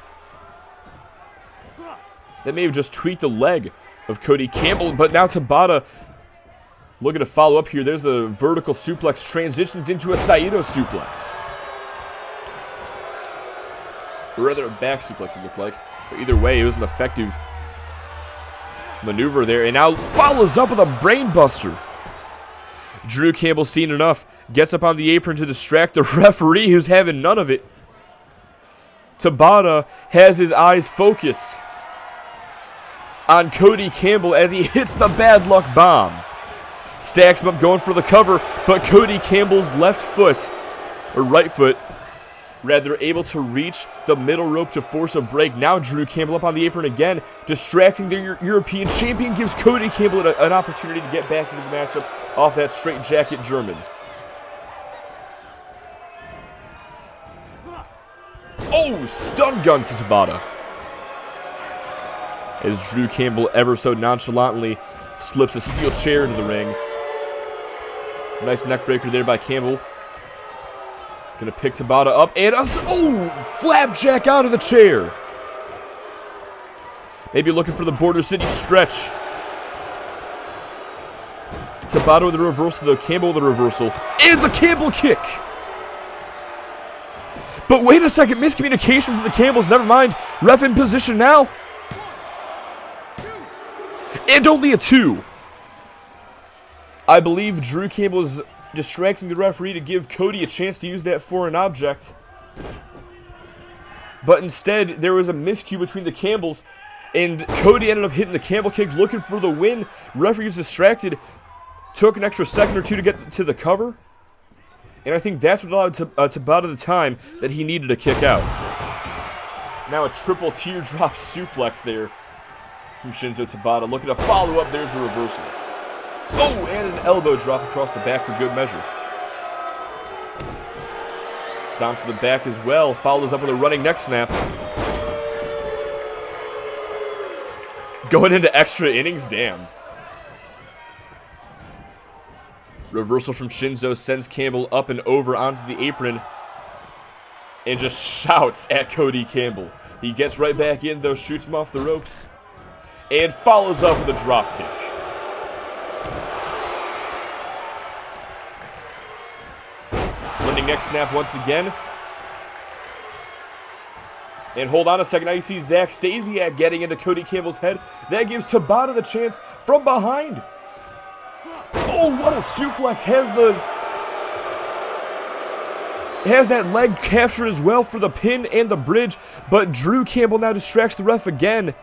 That may have just tweaked the leg of Cody Campbell, but now Tabata looking to follow up here. There's a vertical suplex, transitions into a Saito suplex. Or rather, a back suplex, it looked like. But either way, it was an effective maneuver there, and now follows up with a brainbuster. Drew Campbell, seen enough, gets up on the apron to distract the referee, who's having none of it. Tabata has his eyes focused on Cody Campbell as he hits the Bad Luck Bomb. Stacks him up going for the cover, but Cody Campbell's left foot, or right foot, rather, able to reach the middle rope to force a break. Now Drew Campbell up on the apron again, distracting the European champion, gives Cody Campbell an opportunity to get back into the matchup off that straight jacket German. Oh, stun gun to Tabata. As Drew Campbell ever so nonchalantly slips a steel chair into the ring. Nice neck breaker there by Campbell. Gonna pick Tabata up and flapjack out of the chair. Maybe looking for the Border City stretch. Tabata with the reversal, though. Campbell with the reversal. And the Campbell kick. But wait a second, miscommunication with the Campbells. Never mind. Ref in position now. And only a 2. I believe Drew Campbell is distracting the referee to give Cody a chance to use that foreign object. But instead, there was a miscue between the Campbells, and Cody ended up hitting the Campbell kick, looking for the win. Referee was distracted. took an extra second or two to get to the cover. And I think that's what allowed Tabata the time that he needed to kick out. Now a triple teardrop suplex there from Shinzo Tabata. Looking to follow up. There's the reversal. Oh, and an elbow drop across the back for good measure. Stomp to the back as well. Follows up with a running neck snap. Going into extra innings, damn. Reversal from Shinzo sends Campbell up and over onto the apron. And just shouts at Cody Campbell. He gets right back in though, shoots him off the ropes. And follows up with a drop kick. Running neck snap once again. And hold on a second, now you see Zack Stasiak getting into Cody Campbell's head. That gives Tabata the chance from behind. Oh, what a suplex. Has that leg captured as well for the pin and the bridge. But Drew Campbell now distracts the ref again.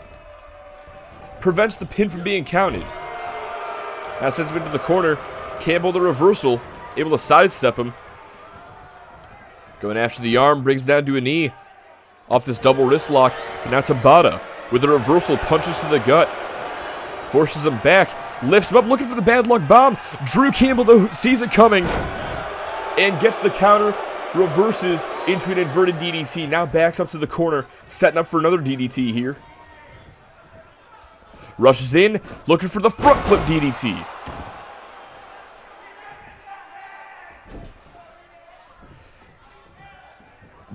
Prevents the pin from being counted. Now sends him into the corner. Campbell the reversal. Able to sidestep him. Going after the arm. Brings him down to a knee. Off this double wrist lock. And now Tabata with a reversal. Punches to the gut. Forces him back. Lifts him up. Looking for the bad luck bomb. Drew Campbell though sees it coming. And gets the counter. Reverses into an inverted DDT. Now backs up to the corner. Setting up for another DDT here. Rushes in. Looking for the front flip DDT.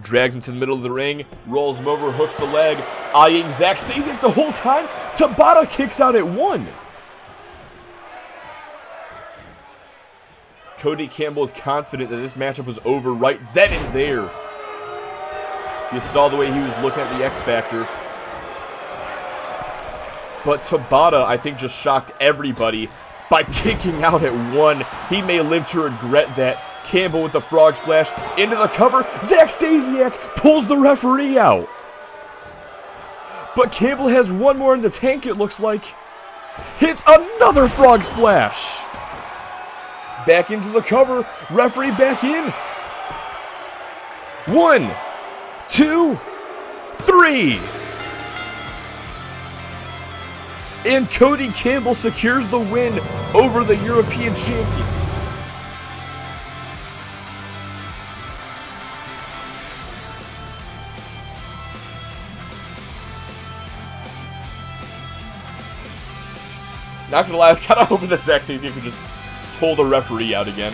Drags him to the middle of the ring. Rolls him over. Hooks the leg. Eyeing Zack Stasiak the whole time. Tabata kicks out at 1. Cody Campbell is confident that this matchup was over right then and there. You saw the way he was looking at the X Factor. But Tabata, I think, just shocked everybody by kicking out at 1. He may live to regret that. Campbell with the frog splash into the cover. Zack Stasiak pulls the referee out. But Campbell has one more in the tank, it looks like. Hits another frog splash. Back into the cover. Referee back in. 1, 2, 3. And Cody Campbell secures the win over the European champion. Not gonna lie, I was kind of hoping that Zack Stasiak could just pull the referee out again.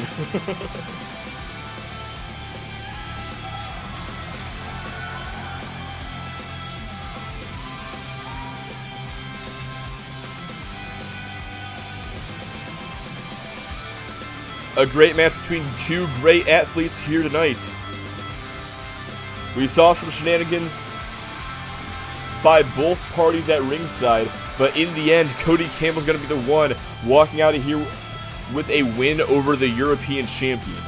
A great match between two great athletes here tonight. We saw some shenanigans by both parties at ringside, but in the end, Cody Campbell's going to be the one walking out of here with a win over the European champion.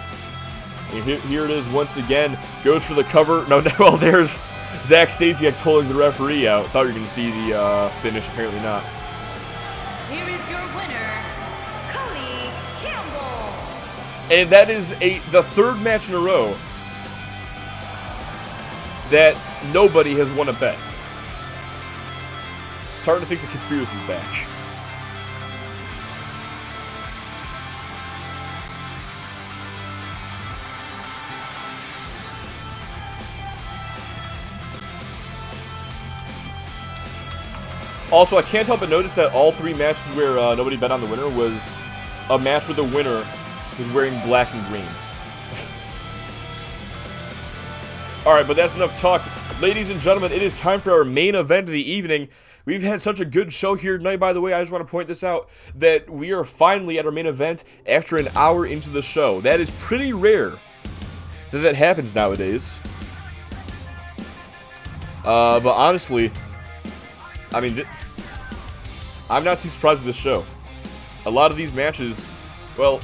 And here it is once again. Goes for the cover. No, well, there's Zack Stasiak pulling the referee out. Thought you were going to see the finish. Apparently not. Here is your winner, Cody Campbell. And that is the third match in a row that nobody has won a bet. Starting to think the conspiracy's back. Also, I can't help but notice that all three matches where nobody bet on the winner was a match where the winner was wearing black and green. Alright, but that's enough talk. Ladies and gentlemen, it is time for our main event of the evening. We've had such a good show here tonight, by the way. I just want to point this out, that we are finally at our main event after an hour into the show. That is pretty rare that happens nowadays. But honestly, I mean, I'm not too surprised with this show. A lot of these matches, well,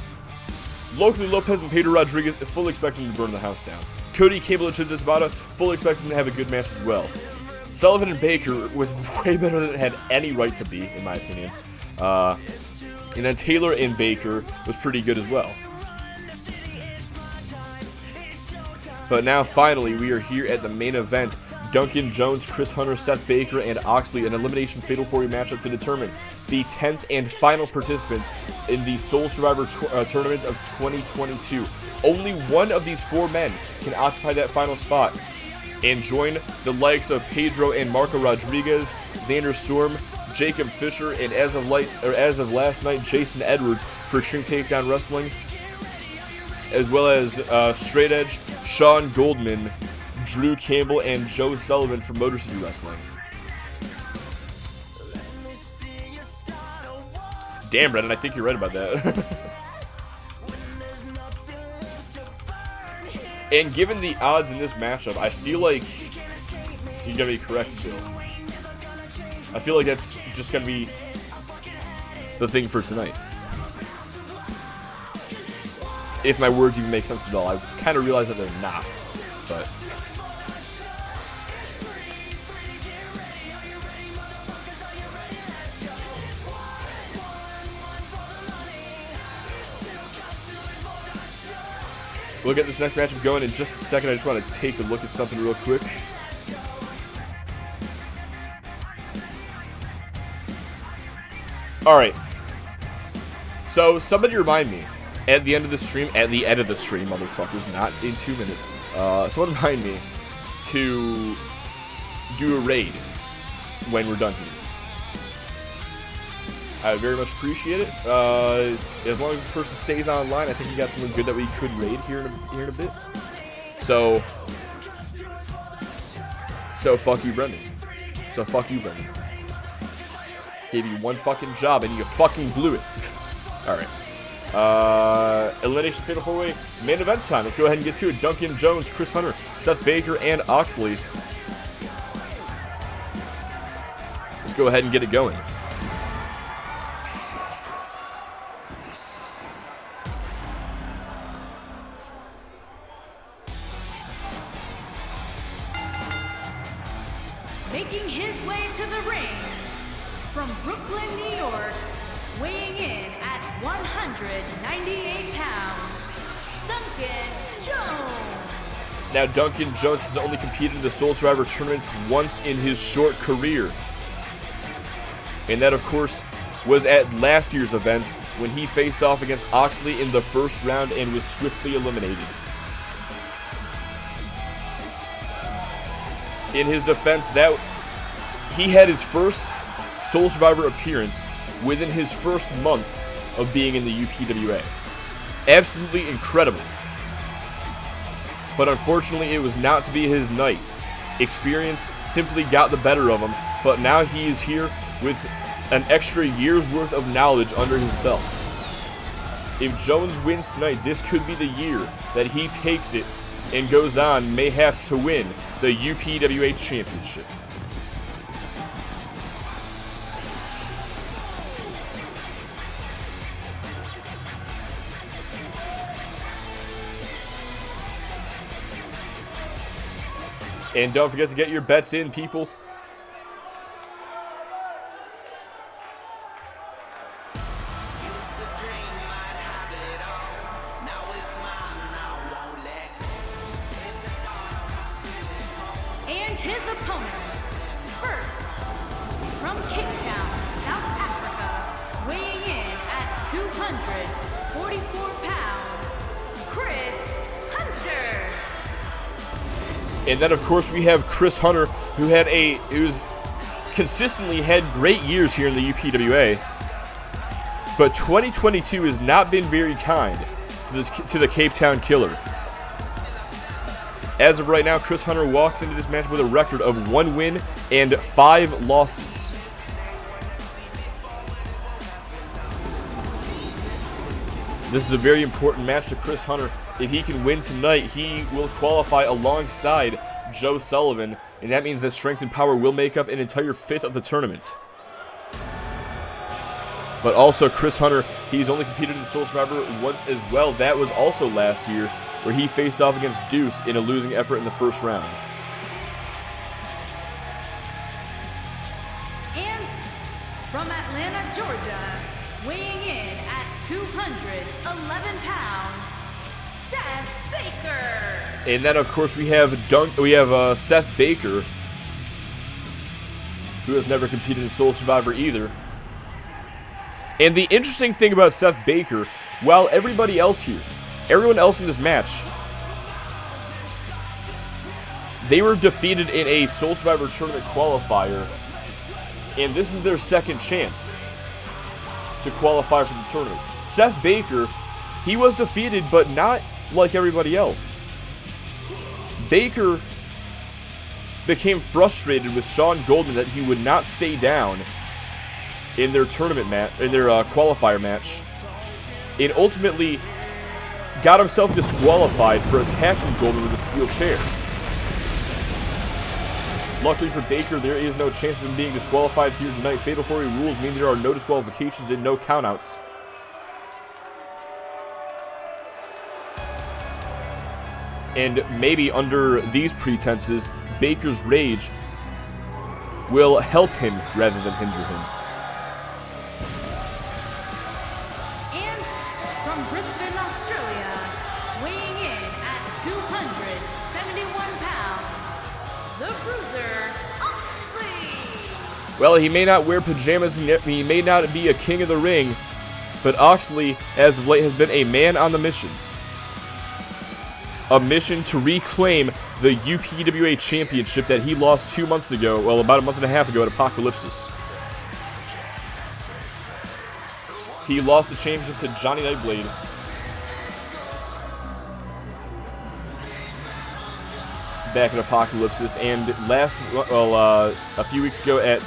locally Lopez and Pedro Rodriguez fully expect them to burn the house down. Cody Campbell and Shinzo Tabata fully expect them to have a good match as well. Sullivan and Baker was way better than it had any right to be, in my opinion. And then Taylor and Baker was pretty good as well. But now, finally, we are here at the main event. Duncan Jones, Chris Hunter, Seth Baker, and Oxley, an elimination fatal 4-way matchup to determine the 10th and final participant in the Soul Survivor tournament of 2022. Only one of these 4 men can occupy that final spot and join the likes of Pedro and Marco Rodriguez, Xander Storm, Jacob Fisher, and as of last night, Jason Edwards for Extreme Takedown Wrestling, as well as Straight Edge, Sean Goldman, Drew Campbell, and Joe Sullivan for Motor City Wrestling. Damn, Brennan, I think you're right about that. And given the odds in this matchup, I feel like you're going to be correct still. I feel like that's just going to be the thing for tonight. If my words even make sense at all. I kind of realize that they're not, but... We'll get this next matchup going in just a second. I just want to take a look at something real quick. Alright. So, somebody remind me, at the end of the stream, motherfuckers, not in 2 minutes, someone remind me to do a raid when we're done here. I very much appreciate it. As long as this person stays online, I think we got someone good that we could raid here in a bit. So fuck you, Brendan. Gave you one fucking job and you fucking blew it. Alright. Elimination Fatal 4-Way main event time. Let's go ahead and get to it. Duncan Jones, Chris Hunter, Seth Baker, and Oxley. Let's go ahead and get it going. Making his way to the ring from Brooklyn, New York, weighing in at 198 pounds, Duncan Jones. Now, Duncan Jones has only competed in the Soul Survivor tournament once in his short career. And that, of course, was at last year's event when he faced off against Oxley in the first round and was swiftly eliminated. In his defense, that he had his first Soul Survivor appearance within his first month of being in the UPWA. Absolutely incredible. But unfortunately, it was not to be his night. Experience simply got the better of him, but now he is here with an extra year's worth of knowledge under his belt. If Jones wins tonight, this could be the year that he takes it and goes on, mayhaps, to win the UPWA Championship. And don't forget to get your bets in, people. And his opponents, first, from Cape Town, South Africa, weighing in at 244 pounds, Chris Hunter. And then, of course, we have Chris Hunter, who's consistently had great years here in the UPWA. But 2022 has not been very kind to the Cape Town Killer. As of right now, Chris Hunter walks into this match with a record of 1 win and 5 losses. This is a very important match to Chris Hunter. If he can win tonight, he will qualify alongside Joe Sullivan, and that means that Strength and Power will make up an entire fifth of the tournament. But also, Chris Hunter, he's only competed in Soul Survivor once as well. That was also last year, where he faced off against Deuce in a losing effort in the first round. And from Atlanta, Georgia, weighing in 111-pound Seth Baker. And then, of course, we have Seth Baker, who has never competed in Soul Survivor either. And the interesting thing about Seth Baker, while everyone else in this match, they were defeated in a Soul Survivor tournament qualifier, and this is their second chance to qualify for the tournament. Seth Baker, he was defeated, but not like everybody else. Baker became frustrated with Sean Goldman that he would not stay down in their tournament match, in their qualifier match, and ultimately got himself disqualified for attacking Goldman with a steel chair. Luckily for Baker, there is no chance of him being disqualified here tonight. Fatal 4-Way rules mean there are no disqualifications and no countouts. And maybe under these pretenses, Baker's rage will help him rather than hinder him. And from Brisbane, Australia, weighing in at 271 pounds, the Bruiser, Oxley. Well, he may not wear pajamas, he may not be a king of the ring, but Oxley, as of late, has been a man on the mission. A mission to reclaim the UPWA Championship that he lost 2 months ago, well, about a month and a half ago at Apocalypsis. He lost the championship to Johnny Nightblade. Back at Apocalypsis, and a few weeks ago at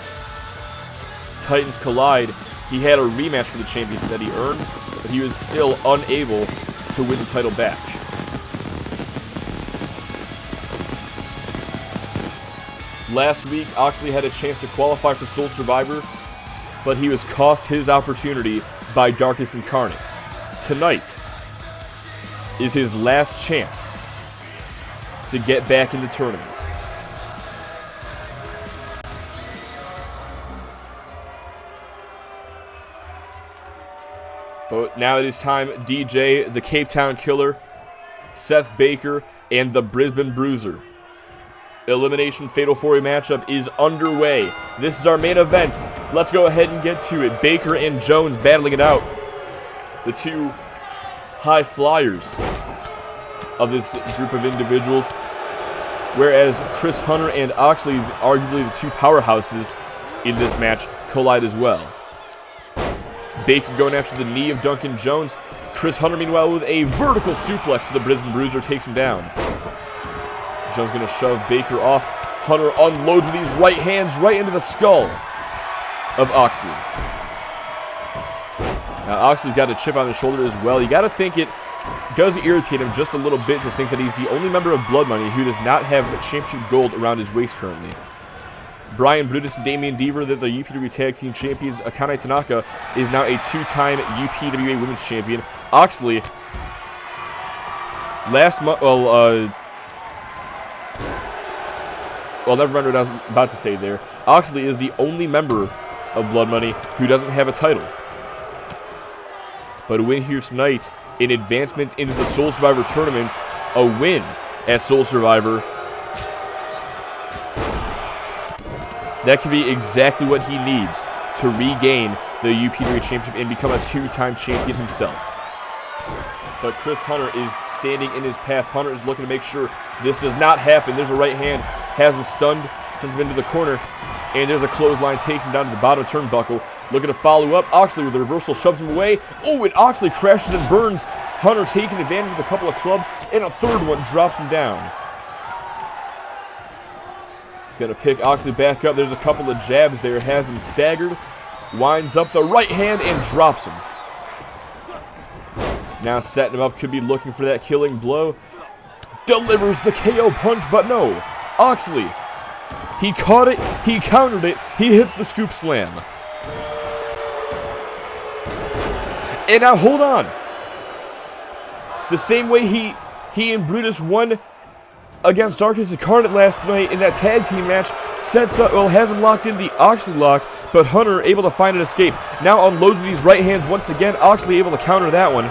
Titans Collide, he had a rematch for the championship that he earned, but he was still unable to win the title back. Last week, Oxley had a chance to qualify for Soul Survivor, but he was cost his opportunity by Darkness Incarnate. Tonight is his last chance to get back in the tournament. But now it is time, DJ, the Cape Town Killer, Seth Baker, and the Brisbane Bruiser. Elimination Fatal 4-Way matchup is underway. This is our main event. Let's go ahead and get to it. Baker and Jones battling it out. The two high flyers of this group of individuals. Whereas Chris Hunter and Oxley, arguably the two powerhouses in this match, collide as well. Baker going after the knee of Duncan Jones. Chris Hunter, meanwhile, with a vertical suplex to the Brisbane Bruiser, takes him down. Jones going to shove Baker off. Hunter unloads with these right hands right into the skull of Oxley. Now, Oxley's got a chip on his shoulder as well. You got to think it does irritate him just a little bit to think that he's the only member of Blood Money who does not have championship gold around his waist currently. Brian Brutus and Damian Deaver, they're the UPWA Tag Team Champions. Akane Tanaka is now a two-time UPWA Women's Champion. Oxley, last month, never mind what I was about to say there. Oxley is the only member of Blood Money who doesn't have a title. But a win here tonight, an advancement into the Soul Survivor tournament, a win at Soul Survivor. That could be exactly what he needs to regain the UPWA Championship and become a two-time champion himself. But Chris Hunter is standing in his path. Hunter is looking to make sure this does not happen. There's a right hand, has him stunned, sends him into the corner, and there's a clothesline taking him down to the bottom turnbuckle. Looking to follow up. Oxley with a reversal shoves him away. Oh, and Oxley crashes and burns. Hunter taking advantage of a couple of clubs, and a third one drops him down. Gonna pick Oxley back up. There's a couple of jabs there. Has him staggered. Winds up the right hand and drops him. Now setting him up. Could be looking for that killing blow. Delivers the KO punch, but no. Oxley. He caught it. He countered it. He hits the scoop slam. And now hold on. The same way he and Brutus won against Darkness Incarnate last night in that tag team match, has him locked in the Oxley lock, but Hunter able to find an escape. Now unloads these right hands once again. Oxley able to counter that one.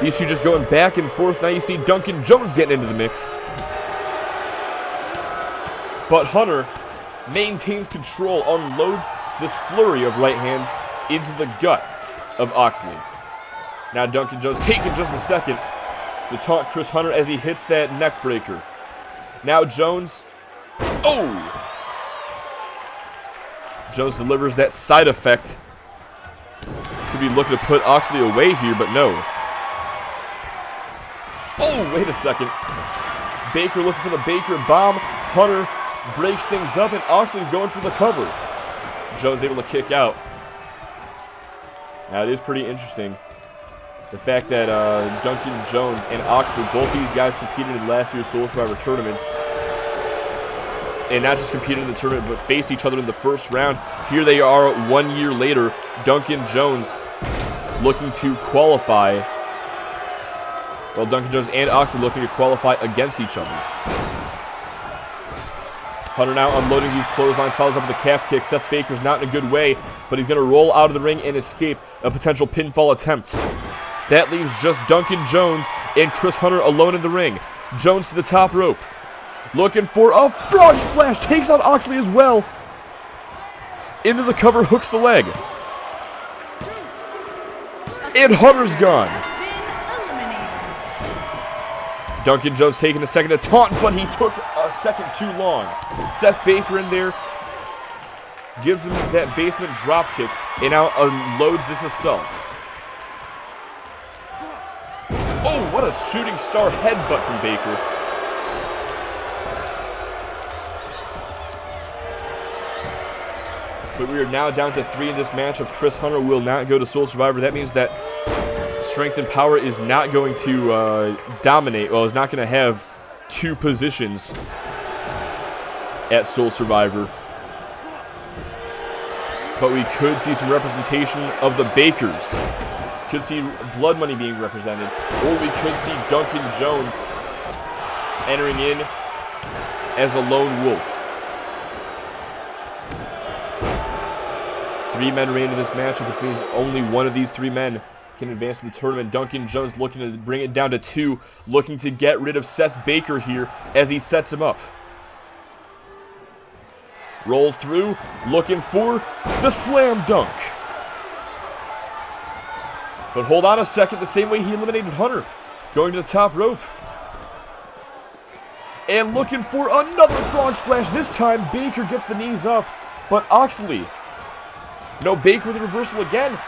These two just going back and forth. Now you see Duncan Jones getting into the mix. But Hunter maintains control, unloads this flurry of right hands into the gut of Oxley. Now Duncan Jones taking just a second to taunt Chris Hunter as he hits that neck breaker. Now Jones. Oh! Jones delivers that side effect. Could be looking to put Oxley away here, but no. Oh, wait a second. Baker looking for the Baker bomb. Hunter breaks things up, and Oxley's going for the cover. Jones able to kick out. Now, it is pretty interesting. The fact that Duncan Jones and Oxley, both these guys competed in last year's Soul Survivor tournament. And not just competed in the tournament, but faced each other in the first round. Here they are 1 year later. Duncan Jones looking to qualify. Well, Duncan Jones and Oxley looking to qualify against each other. Hunter now unloading these clotheslines, follows up with a calf kick. Seth Baker's not in a good way, but he's going to roll out of the ring and escape a potential pinfall attempt. That leaves just Duncan Jones and Chris Hunter alone in the ring. Jones to the top rope. Looking for a frog splash. Takes out Oxley as well. Into the cover, hooks the leg. And Hunter's gone. Duncan Jones taking a second to taunt, but he took a second too long. Seth Baker in there. Gives him that basement drop kick and now unloads this assault. Oh, what a shooting star headbutt from Baker. But we are now down to 3 in this matchup. Chris Hunter will not go to Soul Survivor. That means that Strength and Power is not going to dominate. Well, is not going to have 2 positions at Soul Survivor. But we could see some representation of the Bakers. Could see Blood Money being represented. Or we could see Duncan Jones entering in as a lone wolf. 3 men remain in this matchup, which means only one of these 3 men can advance to the tournament. Duncan Jones looking to bring it down to 2, looking to get rid of Seth Baker here as he sets him up. Rolls through, looking for the slam dunk. But hold on a second, the same way he eliminated Hunter. Going to the top rope. And looking for another frog splash. This time, Baker gets the knees up, but Oxley. No, Baker with the reversal again.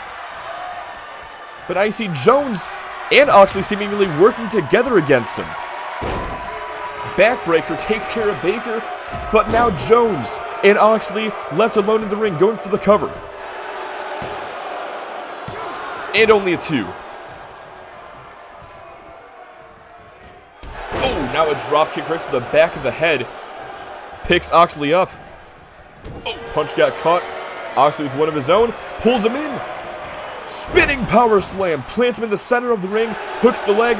But I see Jones and Oxley seemingly working together against him. Backbreaker takes care of Baker, but now Jones and Oxley left alone in the ring, going for the cover. And only a 2. Oh, now a dropkick right to the back of the head. Picks Oxley up. Oh, punch got caught. Oxley with one of his own, pulls him in. Spinning power slam, plants him in the center of the ring, hooks the leg.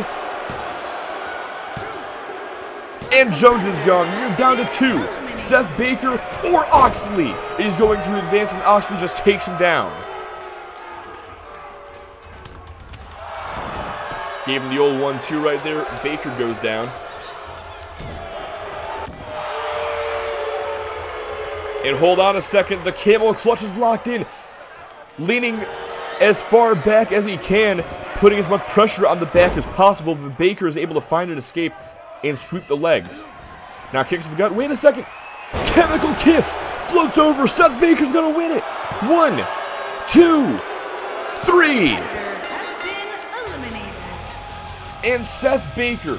And Jones is gone. We're down to 2. Seth Baker or Oxley is going to advance, and Oxley just takes him down. Gave him the old 1-2 right there. Baker goes down. And hold on a second, the camel clutch is locked in. Leaning as far back as he can, putting as much pressure on the back as possible, but Baker is able to find an escape and sweep the legs. Now kicks to the gut. Wait a second. Chemical kiss floats over. Seth Baker's going to win it. 1, 2, 3. And Seth Baker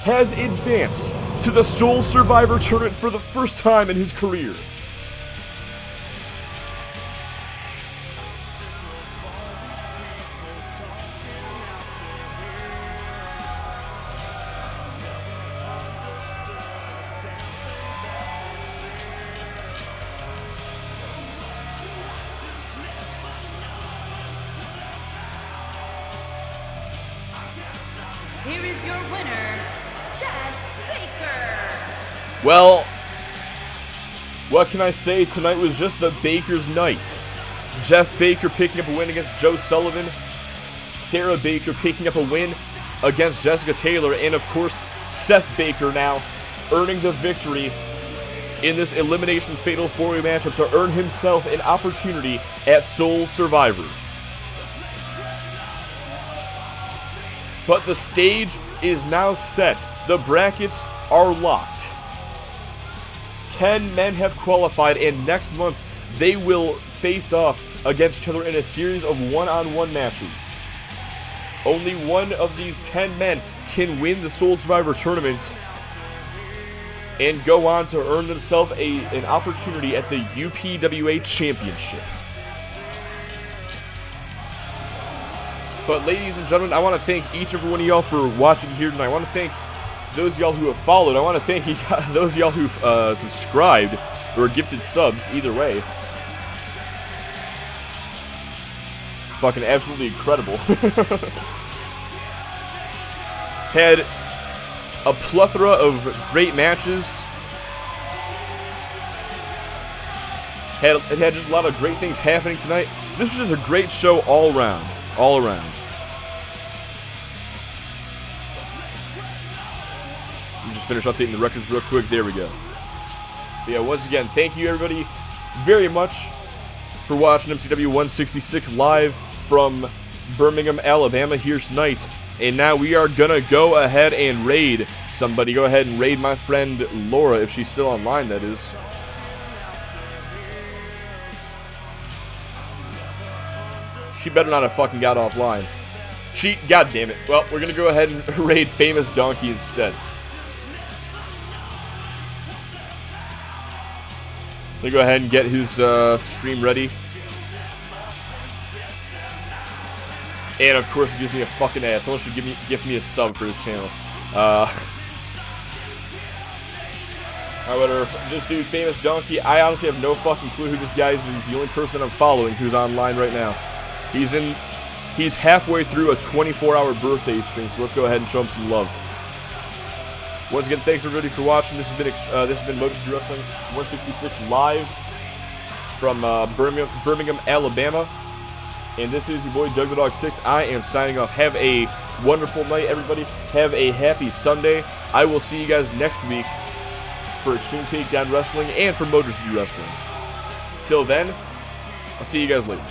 has advanced to the Soul Survivor tournament for the first time in his career. Here is your winner, Seth Baker. Well, what can I say? Tonight was just the Baker's night. Jeff Baker picking up a win against Joe Sullivan. Sarah Baker picking up a win against Jessica Taylor, and of course, Seth Baker now earning the victory in this Elimination Fatal 4-Way matchup to earn himself an opportunity at Sole Survivor. But the stage is now set. The brackets are locked. 10 men have qualified, and next month they will face off against each other in a series of one-on-one matches. Only one of these 10 men can win the Sole Survivor tournament and go on to earn themselves an opportunity at the UPWA Championship. But ladies and gentlemen, I want to thank each and every one of y'all for watching here tonight. I want to thank those of y'all who have followed. I want to thank those of y'all who've subscribed or gifted subs, either way. Fucking absolutely incredible. Had a plethora of great matches. It had just a lot of great things happening tonight. This was just a great show all around. All around. Let me just finish updating the records real quick. There we go. But yeah, once again, thank you everybody very much for watching MCW 166 live from Birmingham, Alabama here tonight. And now we are gonna go ahead and raid somebody. Go ahead and raid my friend Laura, if she's still online, that is. She better not have fucking got offline. God damn it. Well, we're gonna go ahead and raid Famous Donkey instead. Let me go ahead and get his stream ready. And of course, it gives me a fucking ass. Someone should give me a sub for his channel. Alright, whatever. This dude, Famous Donkey, I honestly have no fucking clue who this guy is, but he's the only person that I'm following who's online right now. He's halfway through a 24-hour birthday stream, so let's go ahead and show him some love. Once again, thanks everybody for watching. This has been Motor City Wrestling 166 live from Birmingham, Alabama. And this is your boy Doug the Dog 6. I am signing off. Have a wonderful night, everybody. Have a happy Sunday. I will see you guys next week for Extreme Takedown Wrestling and for Motor City Wrestling. Till then, I'll see you guys later.